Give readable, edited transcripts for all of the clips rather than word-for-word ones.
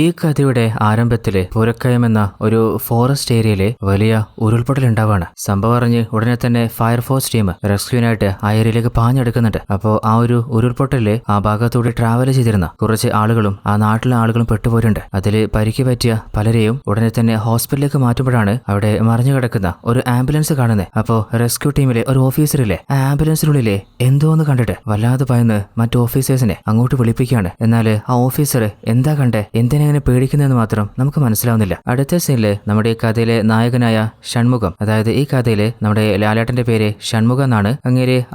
ഈ കഥയുടെ ആരംഭത്തില് പുരക്കയം എന്ന ഒരു ഫോറസ്റ്റ് ഏരിയയില് വലിയ ഉരുൾപൊട്ടൽ ഉണ്ടാവാണ്. സംഭവം അറിഞ്ഞ് ഉടനെ തന്നെ ഫയർഫോഴ്സ് ടീം റെസ്ക്യൂവിനായിട്ട് ആ ഏരിയയിലേക്ക് പാഞ്ഞെടുക്കുന്നുണ്ട്. അപ്പോൾ ആ ഒരു ഉരുൾപൊട്ടലില് ആ ഭാഗത്തൂടെ ട്രാവൽ ചെയ്തിരുന്ന കുറച്ച് ആളുകളും ആ നാട്ടിലെ ആളുകളും പെട്ടുപോയിട്ടുണ്ട്. അതിൽ പരിക്ക് പറ്റിയ പലരെയും ഉടനെ തന്നെ ഹോസ്പിറ്റലിലേക്ക് മാറ്റുമ്പോഴാണ് അവിടെ മറിഞ്ഞു കിടക്കുന്ന ഒരു ആംബുലൻസ് കാണുന്നത്. അപ്പോൾ റെസ്ക്യൂ ടീമിലെ ഒരു ഓഫീസറിലെ ആ ആംബുലൻസിനുള്ളിലെ എന്തോന്ന് കണ്ടിട്ട് വല്ലാതെ ഭയന്ന് മറ്റു ഓഫീസേഴ്സിനെ അങ്ങോട്ട് വിളിപ്പിക്കുകയാണ്. എന്നാൽ ആ ഓഫീസർ എന്താ കണ്ടേ, എന്തിനെങ്ങനെ പേടിക്കുന്നതെന്ന് മാത്രം നമുക്ക് മനസ്സിലാവുന്നില്ല. അടുത്ത സീനില് നമ്മുടെ ഈ കഥയിലെ നായകനായ ഷൺമുഖം, അതായത് ഈ കഥയില് നമ്മുടെ ലാലേട്ടന്റെ പേര് ഷൺമുഖം എന്നാണ്.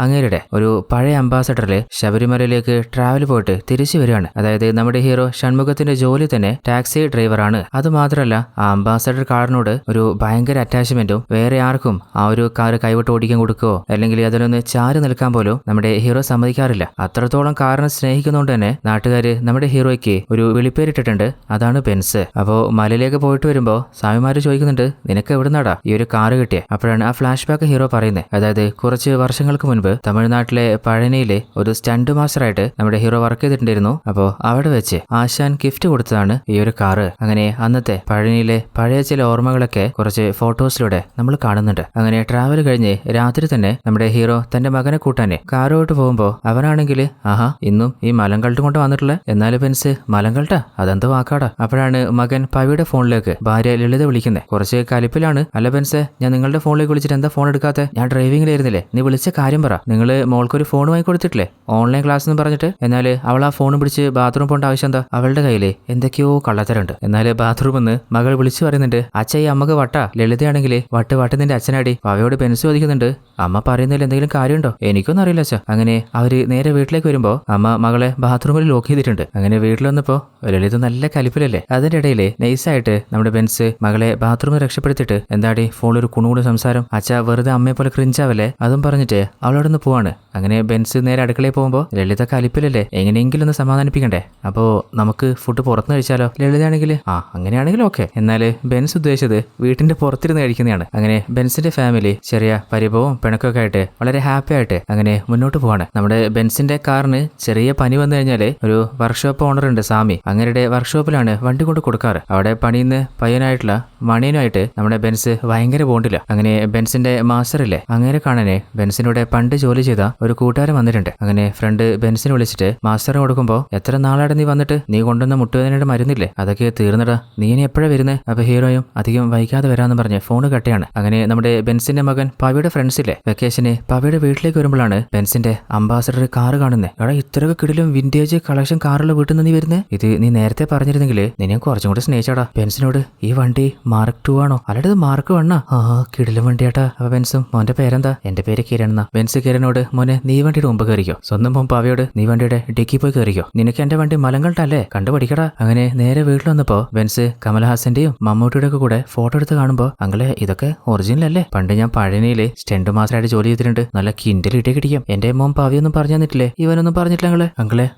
അങ്ങേരുടെ ഒരു പഴയ അംബാസഡറില് ശബരിമലയിലേക്ക് ട്രാവൽ പോയിട്ട് തിരിച്ചു വരികയാണ്. അതായത് നമ്മുടെ ഹീറോ ഷൺമുഖത്തിന്റെ ജോലി തന്നെ ടാക്സി ഡ്രൈവറാണ്. അത് മാത്രമല്ല ആ അംബാസഡർ കാറിനോട് ഒരു ഭയങ്കര അറ്റാച്ച്മെന്റും, വേറെ ആർക്കും ആ ഒരു കാറ് കൈവിട്ട് ഓടിക്കാൻ കൊടുക്കുകയോ അല്ലെങ്കിൽ അതിലൊന്ന് ചാരി നിൽക്കാൻ പോലും നമ്മുടെ ഹീറോ സമ്മതിക്കാറില്ല. അത്രത്തോളം കാറിനെ സ്നേഹിക്കുന്നതുകൊണ്ട് തന്നെ നാട്ടുകാര് നമ്മുടെ ഹീറോയ്ക്ക് ഒരു വിളിപ്പേരിട്ടിട്ടുണ്ട്, അതാണ് ബെൻസ്. അപ്പോ മലയിലേക്ക് പോയിട്ട് വരുമ്പോ സ്വാമിമാര് ചോദിക്കുന്നുണ്ട്, നിനക്ക് എവിടുന്നാടാ ഈ ഒരു കാറ് കിട്ടിയ? അപ്പോഴാണ് ആ ഫ്ലാഷ് ബാക്ക് ഹീറോ പറയുന്നത്. അതായത് കുറച്ച് വർഷങ്ങൾക്ക് മുൻപ് തമിഴ്നാട്ടിലെ പഴനിയിലെ ഒരു സ്റ്റണ്ട് മാസ്റ്ററായിട്ട് നമ്മുടെ ഹീറോ വർക്ക് ചെയ്തിട്ടുണ്ടായിരുന്നു. അപ്പോ അവിടെ വെച്ച് ആശാൻ ഗിഫ്റ്റ് കൊടുത്തതാണ് ഈ ഒരു കാറ്. അങ്ങനെ അന്നത്തെ പഴനിയിലെ പഴയ ചില ഓർമ്മകളൊക്കെ കുറച്ച് ഫോട്ടോസിലൂടെ നമ്മൾ കാണുന്നുണ്ട്. അങ്ങനെ ട്രാവൽ കഴിഞ്ഞ് രാത്രി തന്നെ നമ്മുടെ ഹീറോ തന്റെ മകനെ കൂട്ടാനെ കാറുമായിട്ട് പോകുമ്പോ അവനാണെങ്കിൽ ആഹാ ഇന്നും ഈ മലങ്കൾട്ട് കൊണ്ട് വന്നിട്ടുള്ള, എന്നാലും ബെൻസ് മലങ്കൾട്ട അതെന്ത് വാക്കാടാ? അപ്പോഴാണ് മകൻ പവിയുടെ ഫോണിലേക്ക് ഭാര്യ ലളിത വിളിക്കുന്നത്. കുറച്ച് കലിപ്പിലാണ്. അല്ല ബെൻസെ, ഞാൻ നിങ്ങളുടെ ഫോണിലേക്ക് വിളിച്ചിട്ട് എന്താ ഫോൺ എടുക്കാത്തെ? ഞാൻ ഡ്രൈവിംഗിലായിരുന്നില്ലേ, നീ വിളിച്ച കാര്യം പറ. നിങ്ങൾ മോൾക്കൊരു ഫോൺ വാങ്ങി കൊടുത്തിട്ടില്ലേ ഓൺലൈൻ ക്ലാസ് എന്ന് പറഞ്ഞിട്ട്? എന്നാൽ അവൾ ആ ഫോൺ പിടിച്ച് ബാത്റൂം പോകേണ്ട ആവശ്യം എന്താ? അവളുടെ കയ്യില് എന്തൊക്കെയോ കള്ളത്തരുണ്ട്. എന്നാൽ ബാത്റൂമിൽ നിന്ന് മകൾ വിളിച്ചു പറയുന്നുണ്ട്, അച്ഛ ഈ അമ്മക്ക് വട്ട. ലളിതയാണെങ്കിൽ വട്ട് നിന്റെ അച്ഛനാടി. പവയോട് ബെൻസ് ചോദിക്കുന്നുണ്ട്, അമ്മ പറയുന്നതിൽ എന്തെങ്കിലും കാര്യമുണ്ടോ? എനിക്കൊന്നും അറിയില്ല അച്ഛ. അങ്ങനെ അവര് നേരെ വീട്ടിലേക്ക് വരുമ്പോ അമ്മ മകളെ ബാത്റൂമിൽ ലോക്ക് ചെയ്തിട്ടുണ്ട്. അങ്ങനെ വീട്ടിൽ വന്നപ്പോ ലളിത നല്ല കലിപ്പിലല്ലേ. അതിന്റെ ഇടയിൽ നൈസായിട്ട് നമ്മുടെ ബെൻസ് മകളെ ബാത്റൂമിൽ രക്ഷപ്പെടുത്തിയിട്ട് എന്താടി ഫോണിൽ ഒരു കുണുകൂടി സംസാരം, അച്ഛ വെറുതെ അമ്മയെ പോലെ ക്രിഞ്ചാവല്ലേ, അതും പറഞ്ഞിട്ട് അവളോട് നിന്ന് പോവാണ്. അങ്ങനെ ബെൻസ് നേരെ അടുക്കളയിൽ പോകുമ്പോ ലളിത കലിപ്പിലല്ലേ, എങ്ങനെയെങ്കിലും ഒന്ന് സമാധാനിപ്പിക്കണ്ടേ, അപ്പോ നമുക്ക് ഫുഡ് പുറത്തുനിന്ന് കഴിച്ചാലോ? ലളിതയാണെങ്കിൽ അങ്ങനെയാണെങ്കിൽ ഓക്കെ. എന്നാല് ബെൻസ് ഉദ്ദേശിച്ചത് വീട്ടിന്റെ പുറത്തിരുന്ന് കഴിക്കുന്നതാണ്. അങ്ങനെ ബെൻസിന്റെ ഫാമിലി ചെറിയ പരിഭവവും പിണക്കൊക്കെ ആയിട്ട് വളരെ ഹാപ്പി ആയിട്ട് അങ്ങനെ മുന്നോട്ട് പോവാണ്. നമ്മുടെ ബെൻസിന്റെ കാറിന് ചെറിയ പനി വന്നു കഴിഞ്ഞാല് ഒരു വർക്ക്ഷോപ്പ് ഓണർ ഉണ്ട് സാമി, അങ്ങനെയുടെ വർക്ക്ഷോപ്പിലാണ് വണ്ടി കൊണ്ട് കൊടുക്കാറ്. അവിടെ പണിയുന്ന പയ്യനായിട്ടുള്ള മണിയനുമായിട്ട് നമ്മുടെ ബെൻസ് ഭയങ്കര ബോണ്ടില്ല. അങ്ങനെ ബെൻസിന്റെ മാസ്റ്ററില്ലേ അങ്ങനെ കാണാനേ ബെൻസിനോട് പണ്ട് ജോലി ചെയ്ത ഒരു കൂട്ടുകാരൻ വന്നിട്ടുണ്ട്. അങ്ങനെ ഫ്രണ്ട് ബെൻസിനെ വിളിച്ചിട്ട് മാസ്റ്ററിന് കൊടുക്കുമ്പോ, എത്ര നാളായിട്ട് നീ വന്നിട്ട്? നീ കൊണ്ടുവന്ന മുട്ടുവേദനയുടെ മരുന്നില്ലേ അതൊക്കെ തീർന്നടാ, നീ ഇനി എപ്പോഴാ വരുന്നത്? അപ്പൊ ഹീറോയും അധികം വൈകാതെ വരാന്ന് പറഞ്ഞ് ഫോണ് കട്ടയാണ്. അങ്ങനെ നമ്മുടെ ബെൻസിന്റെ മകൻ പവിയുടെ ഫ്രണ്ട്സ് ഇല്ലേ വെക്കേഷന് പവിയുടെ വീട്ടിലേക്ക് വരുമ്പോഴാണ് ബെൻസിന്റെ അംബാസഡർ കാറ് കാണുന്നത്. എടാ ഇത്രയൊക്കെ കിടിലും വിന്റേജ് കളക്ഷൻ കാറുള്ള വീട്ടിൽ നിന്ന് നീ വരുന്നത്? ഇത് നീ നേരത്തെ പറഞ്ഞിരുന്നെങ്കിൽ നിന്നെ കുറച്ചും കൂടെ സ്നേഹിച്ചാടാ. ബെൻസിനോട് ഈ വണ്ടി മാർക്ക് 2 ആണോ? അല്ലാതെ ഇത് മാർക്ക് 1 ആ? കിടിലും വണ്ടിയാട്ടാ. അപ്പൊ ബെൻസും മോന്റെ പേരെന്താ? എന്റെ പേര് കിരൺ എന്നാ. ബെൻസ് കിരണിനോട്, മോനെ നീ വണ്ടിയുടെ മുമ്പ് കയറിക്കോ. സ്വന്തം മോൻ പവയോട്, നീ വണ്ടിയുടെ ഡിക്കി പോയി കയറിക്കോ, നിനക്ക് എന്റെ വണ്ടി മലങ്കൾട്ടല്ലേ, കണ്ടുപഠിക്കടാ. അങ്ങനെ നേരെ വീട്ടിൽ വന്നപ്പോ ബെൻസ് കമൽഹാസന്റെയും മമ്മൂട്ടിയുടെ ഒക്കെ കൂടെ ഫോട്ടോ എടുത്ത് കാണുമ്പോ, അങ്ങളെ ഇതൊക്കെ ഒറിജിനൽ അല്ലേ? പണ്ട് ഞാൻ പഴനിയില് സ്റ്റണ്ട് മാസ്റ്ററായിട്ട് ജോലി ചെയ്തിട്ടുണ്ട്, നല്ല കിൻഡൽ ഇട്ടേ കിട്ടിക്കും. എന്റെ മോൻ പവിയൊന്നും പറഞ്ഞു തന്നിട്ടില്ലേ? ഇവനൊന്നും പറഞ്ഞിട്ടില്ല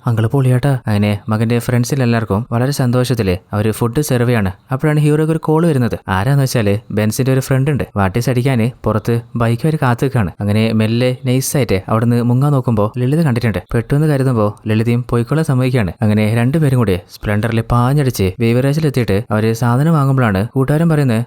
അങ്ങള് പൊളിയാട്ടാ. അങ്ങനെ മകന്റെ ഫ്രണ്ട്സിൽ എല്ലാവർക്കും വളരെ സന്തോഷത്തില് അവര് ഫുഡ് സെർവ് ചെയ്യാണ്. അപ്പോഴാണ് ഹീറോയ്ക്ക് ഒരു കോള് വരുന്നത്. ആരാന്ന് വെച്ചാല് ബെൻസിന്റെ ഒരു ഫ്രണ്ട് ഉണ്ട്, വാട്ടീസ് അടിക്കാന് പുറത്ത് ബൈക്ക് വരെ കാത്തു നിൽക്കാണ്. അങ്ങനെ മെല്ലെ നൈസായിട്ട് അവിടുന്ന് മുങ്ങാൻ നോക്കുമ്പോ ലളിത കണ്ടിട്ടുണ്ട്. പെട്ടെന്ന് കരുതുമ്പോ ലളിതയും പോയിക്കൊള്ളാൻ സമ്മതിക്കാണ്. അങ്ങനെ രണ്ടുപേരും കൂടി സ്പ്ലെൻഡറിൽ പാഞ്ഞടിച്ച് ബീവറേജിലെത്തിയിട്ട് അവര് സാധനം വാങ്ങുമ്പോഴാണ് കൂട്ടുകാരൻ പറയുന്നത്,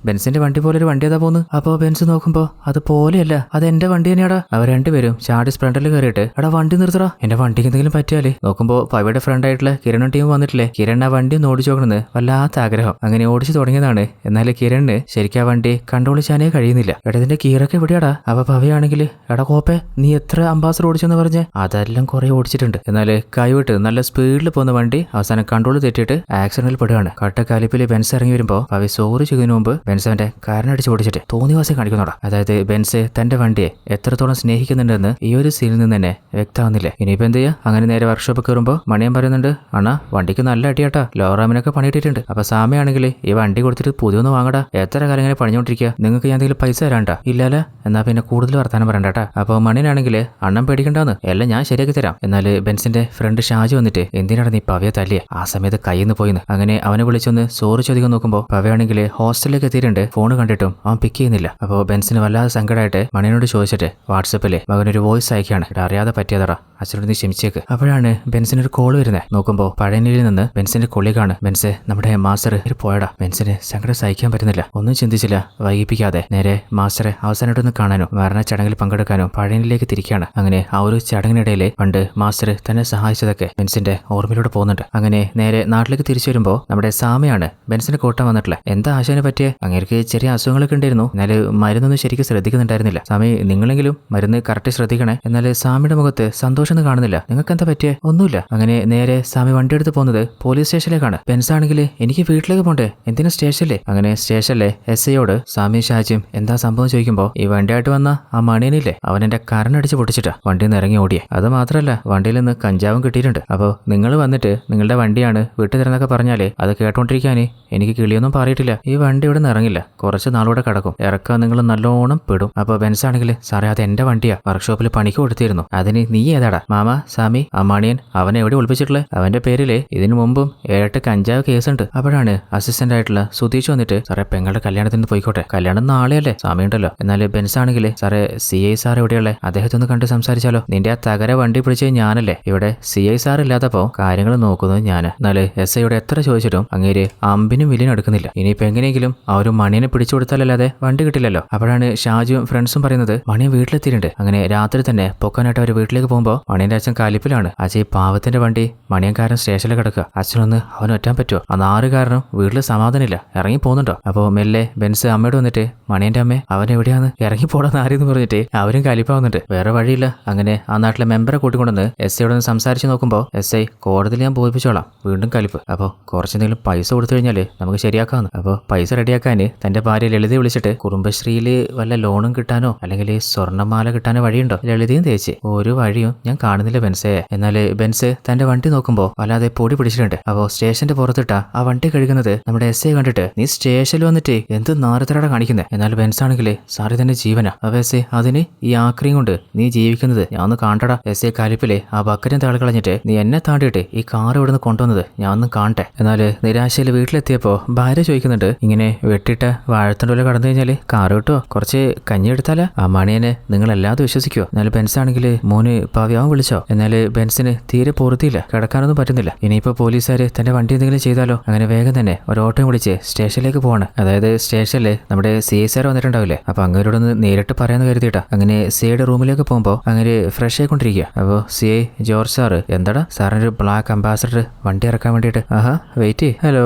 ബെൻസിന്റെ വണ്ടി പോലെ ഒരു വണ്ടി ഏതാ പോന്ന്? അപ്പോ ബെൻസ് നോക്കുമ്പോ അത് പോലെയല്ല, അത് എന്റെ വണ്ടി തന്നെയാടാ. അവർ രണ്ടുപേരും ചാടി സ്പ്ലെൻഡറിൽ കയറിയിട്ട്, എടാ വണ്ടി നിർത്തടാ, എന്റെ വണ്ടിക്ക് എന്തെങ്കിലും പറ്റിയാലേ. നോക്കുമ്പോ പവയുടെ ഫ്രണ്ട് ആയിട്ടുള്ള കിരണും ടീം വന്നിട്ടില്ലേ. കിരൺ ആ വണ്ടി ഒന്ന് ഓടിച്ചു നോക്കണമെന്ന് വല്ലാത്ത ആഗ്രഹം. അങ്ങനെ ഓടിച്ചു തുടങ്ങിയതാണ്. എന്നാൽ കിരണിന് ശരിക്കും ആ വണ്ടി കൺട്രോൾ ചെയ്യാനേ കഴിയുന്നില്ല. എടാ ഇതിന്റെ ഗിയറൊക്കെ എവിടെയാടാ? അപ്പൊ പവയാണെങ്കിൽ, എടാ കോപ്പെ നീ എത്ര അംബാസഡർ ഓടിച്ചെന്ന് പറഞ്ഞ്? അതെല്ലാം കുറെ ഓടിച്ചിട്ടുണ്ട്. എന്നാൽ കൈവിട്ട് നല്ല സ്പീഡിൽ പോകുന്ന വണ്ടി അവസാനം കൺട്രോൾ തെറ്റിയിട്ട് ആക്സിഡന്റിൽ പെടുകയാണ്. കട്ടക്കാലിപ്പിൽ ബെൻസ് ഇറങ്ങി വരുമ്പോ പവി സോറി ചെയ്യുന്നതിന് മുമ്പ് ബെൻസ് അവന്റെ കാരനടിച്ച് ഓടിച്ചിട്ട് തോന്നിവാസം കാണിക്കുന്നോടാ. അതായത് ബെൻസ് തന്റെ വണ്ടിയെ എത്രത്തോളം സ്നേഹിക്കുന്നുണ്ടെന്ന് ഈ ഒരു സീനിൽ നിന്ന് തന്നെ വ്യക്തമാകുന്നില്ലേ. ഇനിയിപ്പോ എന്ത് ചെയ്യാ? അങ്ങനെ നേരെ വർക്ക്ഷോപ്പ് കയറുമ്പോ മണിയൻ പറയുന്നുണ്ട്, അണ്ണാ വണ്ടിക്ക് നല്ല അടിയാട്ടാ, ലോറാമിനൊക്കെ പണിയിട്ടിട്ടുണ്ട്. അപ്പൊ സാമയാണെങ്കിൽ ഈ വണ്ടി കൊടുത്തിട്ട് പുതിയൊന്ന് വാങ്ങടാ, എത്ര കാലം ഇങ്ങനെ പണിഞ്ഞോണ്ടിരിക്കുക, നിങ്ങൾക്ക് ഞാൻ എന്തെങ്കിലും പൈസ തരാണ്ടാ? ഇല്ലാല, എന്നാ പിന്നെ കൂടുതൽ വർത്താനം പറയണ്ടാ. അപ്പൊ മണിയനാണെങ്കിൽ, അണ്ണൻ പേടിക്കണ്ടാന്ന്, എല്ലാം ഞാൻ ശരിയാക്കി തരാം. എന്നാൽ ബെൻസിന്റെ ഫ്രണ്ട് ഷാജി വന്നിട്ട്, എന്തിനാണ് നീ പവയെ തല്ലിയെ? ആ സമയത്ത് കയ്യിന്ന് പോയിന്ന്. അങ്ങനെ അവനെ വിളിച്ചൊന്ന് സോറി ചോദിക്കാൻ നോക്കുമ്പോ പവയാണെങ്കിൽ ഹോസ്റ്റലിലേക്ക് എത്തിയിട്ടുണ്ട്. ഫോൺ കണ്ടിട്ടും അവൻ പിക്ക് ചെയ്യുന്നില്ല. അപ്പൊ ബെൻസിന് വല്ലാതെ സങ്കടമായിട്ട് പറയാനായിട്ട് മണിയനോട് ചോദിച്ചിട്ട് വാട്സപ്പിൽ മകനൊരു വോയിസ് അയക്കുകയാണ്. അറിയാതെ പറ്റിയതറ, അച്ഛനോട് നീ ക്ഷമിച്ചേക്ക്. അപ്പോഴാണ് ബെൻസിന് ഒരു കോള് വരുന്നത്. നോക്കുമ്പോൾ പഴയനിയിൽ നിന്ന് ബെൻസിന്റെ കൊളീഗാണ്. ബെൻസ്, നമ്മുടെ മാസ്റ്റർ പോയടാ. ബെൻസിന് സങ്കടം സഹിക്കാൻ പറ്റുന്നില്ല. ഒന്നും ചിന്തിച്ചില്ല, വൈകിപ്പിക്കാതെ നേരെ മാസ്റ്ററെ അവസാനമായിട്ടൊന്ന് കാണാനോ മരണ ചടങ്ങിൽ പങ്കെടുക്കാനോ പഴയനിലേക്ക് തിരിക്കുകയാണ്. അങ്ങനെ ആ ഒരു ചടങ്ങിനിടയിൽ പണ്ട് മാസ്റ്റർ തന്നെ സഹായിച്ചതൊക്കെ ബെൻസിന്റെ ഓർമ്മയിലൂടെ പോകുന്നുണ്ട്. അങ്ങനെ നേരെ നാട്ടിലേക്ക് തിരിച്ചു വരുമ്പോൾ നമ്മുടെ സാമയാണ് ബെൻസിനെ കൂട്ടാൻ വന്നിട്ടുള്ളത്. എന്താ ആശാനെ പറ്റിയ? അങ്ങേർക്ക് ചെറിയ അസുഖങ്ങളൊക്കെ ഉണ്ടായിരുന്നു, എന്നാൽ മരുന്നൊന്നും ശരിക്കും ശ്രദ്ധിക്കുന്നുണ്ടായിരുന്നില്ല. സാമി, നിങ്ങളെങ്കിലും മരുന്ന് കറക്റ്റ് ശ്രദ്ധിക്കണേ. എന്നാൽ സാമിയുടെ മുഖത്ത് സന്തോഷമൊന്നും കാണുന്നില്ല. നിങ്ങൾക്ക് എന്താ പറ്റിയ? ഒന്നുമില്ല. അങ്ങനെ നേരെ സാമി വണ്ടി എടുത്ത് പോകുന്നത് പോലീസ് സ്റ്റേഷനിലേക്കാണ്. ബെൻസ് ആണെങ്കിൽ എനിക്ക് വീട്ടിലേക്ക് പോണ്ടേ, എന്തിനാ സ്റ്റേഷനിലെ? അങ്ങനെ സ്റ്റേഷനിലെ SIയോട് സാമി ഷാജിയും എന്താ സംഭവം ചോദിക്കുമ്പോൾ ഈ വണ്ടിയായിട്ട് വന്ന ആ മണിയനില്ലേ, അവൻ എന്റെ കരനടിച്ച് പൊട്ടിച്ചിട്ടാ വണ്ടിയിൽ നിന്ന് ഇറങ്ങി ഓടിയെ. അത് മാത്രമല്ല വണ്ടിയിൽ നിന്ന് കഞ്ചാവും കിട്ടിയിട്ടുണ്ട്. അപ്പോൾ നിങ്ങൾ വന്നിട്ട് നിങ്ങളുടെ വണ്ടിയാണ് വീട്ടിൽ തരുന്നൊക്കെ പറഞ്ഞാലേ അത് കേട്ടോണ്ടിരിക്കാനേ എനിക്ക് കിളിയൊന്നും പറയിട്ടില്ല. ഈ വണ്ടി ഇവിടെ നിന്ന് ഇറങ്ങില്ല, കുറച്ച് നാളൂടെ കിടക്കും, ഇറക്കാൻ നിങ്ങൾ നല്ലോണം പെടും. അപ്പോൾ ബെൻസ് ആണെങ്കിൽ സാറേ അത് എന്റെ വണ്ടിയാ, വർക്ക്ഷോപ്പിൽ പണിക്ക് കൊടുത്തിരുന്നു, അതിന് നീ ഏതാടാ? മാമ, സാമി, ആ മണിയൻ അവനെ എവിടെ ഒളിപ്പിച്ചിട്ടുള്ളത്? അവന്റെ പേരില് ഇതിനു മുമ്പും 7 കഞ്ചാവ് കേസുണ്ട്. അപ്പോഴാണ് അസിസ്റ്റന്റ് ആയിട്ടുള്ള സുധീഷ് വന്നിട്ട് സാറേ പെങ്ങളുടെ കല്യാണത്തിന് പോയിക്കോട്ടെ, കല്യാണം നാളെയല്ലേ, സമയമുണ്ടല്ലോ. എന്നാൽ ബെൻസ് ആണെങ്കിൽ സാറേ CI സാർ എവിടെയുള്ളേ, അദ്ദേഹത്തെ ഒന്ന് കണ്ട് സംസാരിച്ചാലോ? നിന്റെ ആ തകര വണ്ടി പിടിച്ചത് ഞാനല്ലേ, ഇവിടെ CI സാർ ഇല്ലാത്തപ്പോ കാര്യങ്ങൾ നോക്കുന്നത് ഞാൻ. എന്നാല് SIയോട് എത്ര ചോദിച്ചിട്ടും അങ്ങേര് അമ്പിനും വില്ലിനും എടുക്കുന്നില്ല. ഇനിയിപ്പോ എങ്ങനെയെങ്കിലും ആ ഒരു മണിയനെ പിടിച്ചു കൊടുത്താലല്ലാതെ വണ്ടി കിട്ടില്ലല്ലോ. അപ്പോഴാണ് ഷാജുവും ഫ്രണ്ട്സും പറയുന്നത് മണിയൻ വീട്ടിലെത്തിയിട്ടുണ്ട്. അങ്ങനെ രാത്രി തന്നെ പൊക്കാനായിട്ട് അവർ വീട്ടിലേക്ക് പോകുമ്പോൾ മണിയന്റെ അച്ഛൻ കാലിപ്പിലാണ്. അച്ഛൻ ഈ പാവത്തിന്റെ വണ്ടി മണിയൻകാരൻ സ്റ്റേഷനിൽ കിടക്കുക, അച്ഛനൊന്ന് അവൻ ഒറ്റാൻ പറ്റുമോ? ആ 4 കാരണം വീട്ടിൽ സമാധാനമില്ല, ഇറങ്ങി പോകുന്നുണ്ടോ? അപ്പോൾ മെല്ലെ ബെൻസ് അമ്മയോട് വന്നിട്ട് മണിയന്റെ അമ്മ അവൻ എവിടെയാന്ന് ഇറങ്ങി പോടാന്ന് ആരെന്ന് പറഞ്ഞിട്ട് അവരും കാലിപ്പാവുന്നുണ്ട്. വേറെ വഴിയില്ല. അങ്ങനെ ആ നാട്ടിലെ മെമ്പറെ കൂട്ടിക്കൊണ്ടുവന്ന് SIയോട് ഒന്ന് സംസാരിച്ച് നോക്കുമ്പോൾ SI കോടതിയിൽ ഞാൻ ബോധിപ്പിച്ചോളാം, വീണ്ടും കലിപ്പ്. അപ്പോൾ കുറച്ചെന്തെങ്കിലും പൈസ കൊടുത്തു കഴിഞ്ഞാൽ നമുക്ക് ശരിയാക്കാമെന്ന്. അപ്പോൾ പൈസ റെഡിയാക്കാൻ തന്റെ ഭാര്യ ലളിതയെ വിളിച്ചിട്ട് കുടുംബശ്രീയിൽ വല്ല ലോണും കിട്ടാനോ അല്ലെങ്കിൽ സ്വർണ്ണമാല കിട്ടാനോ വഴിയുണ്ടോ? ലളിതയും തേച്ച് ഒരു വഴിയും ഞാൻ കാണുന്നില്ല ബെൻസേ. എന്നാൽ ബെൻസ് തന്റെ വണ്ടി നോക്കുമ്പോൾ വല്ലാതെ പൊടി പിടിച്ചിട്ടുണ്ട്. അപ്പോൾ സ്റ്റേഷന്റെ പുറത്തിട്ട ആ വണ്ടി കഴുകുന്നത് നമ്മുടെ SI കണ്ടിട്ട് നീ സ്റ്റേഷനിൽ വന്നിട്ട് എന്ത് നാരത്തരട കാണിക്കുന്നത്? എന്നാൽ ബെൻസ് ആണെങ്കിൽ സാറി തന്നെ ജീവനാ. അപ്പോൾ SI അതിന് ഈ ആക്രിയും കൊണ്ട് നീ ജീവിക്കുന്നത് ഞാൻ ഒന്ന് കാണട്ടടാ. SI കാലിപ്പിലെ ആ ബക്കറ്റും താഴെ കളഞ്ഞിട്ട് നീ എന്നെ താണ്ടിയിട്ട് ഈ കാർ ഇവിടെ നിന്ന് കൊണ്ടുവന്നത് ഞാൻ ഒന്ന് കാണട്ടെ. എന്നാൽ നിരാശയിൽ വീട്ടിലെത്തിയപ്പോൾ ഭാര്യ ചോദിക്കുന്നുണ്ട് ഇങ്ങനെ വെട്ടിയിട്ട് വാഴത്തണ്ടോലെ കടന്നു കഴിഞ്ഞാൽ കാറ് കിട്ടുമോ? കുറച്ച് കഞ്ഞി എടുത്താലാ? ആ മണിയനെ നിങ്ങളല്ലാതെ വിശ്വസിക്കുമോ? എന്നാൽ ബെൻസ് ആണെങ്കിൽ മോന് പവ്യാവും വിളിച്ചോ? എന്നാൽ ബെൻസിന് തീരെ പൊറുത്തിയില്ല, കിടക്കാനൊന്നും പറ്റുന്നില്ല. ഇനിയിപ്പോൾ പോലീസുകാർ തന്റെ വണ്ടി എന്തെങ്കിലും ചെയ്താലോ? അങ്ങനെ വേഗം തന്നെ ഒരു ഓട്ടോയും വിളിച്ച് സ്റ്റേഷനിലേക്ക് പോവാണ്. അതായത് സ്റ്റേഷനിൽ നമ്മുടെ CI സാർ വന്നിട്ടുണ്ടാവില്ലേ, അപ്പൊ അങ്ങേരോടൊന്ന് നേരിട്ട് പറയാന്ന് കരുതിയിട്ടാ അങ്ങനെ CIയുടെ റൂമിലേക്ക് പോകുമ്പോൾ അങ്ങനെ ഫ്രഷ് ആയിക്കൊണ്ടിരിക്കുക. അപ്പോൾ CI ജോർജ് സാറ് എന്താടാ സാറിന് ഒരു ബ്ലാക്ക് അംബാസഡർ വണ്ടി ഇറക്കാൻ വേണ്ടിയിട്ട്? ആഹാ വെയിറ്റ്. ഹലോ,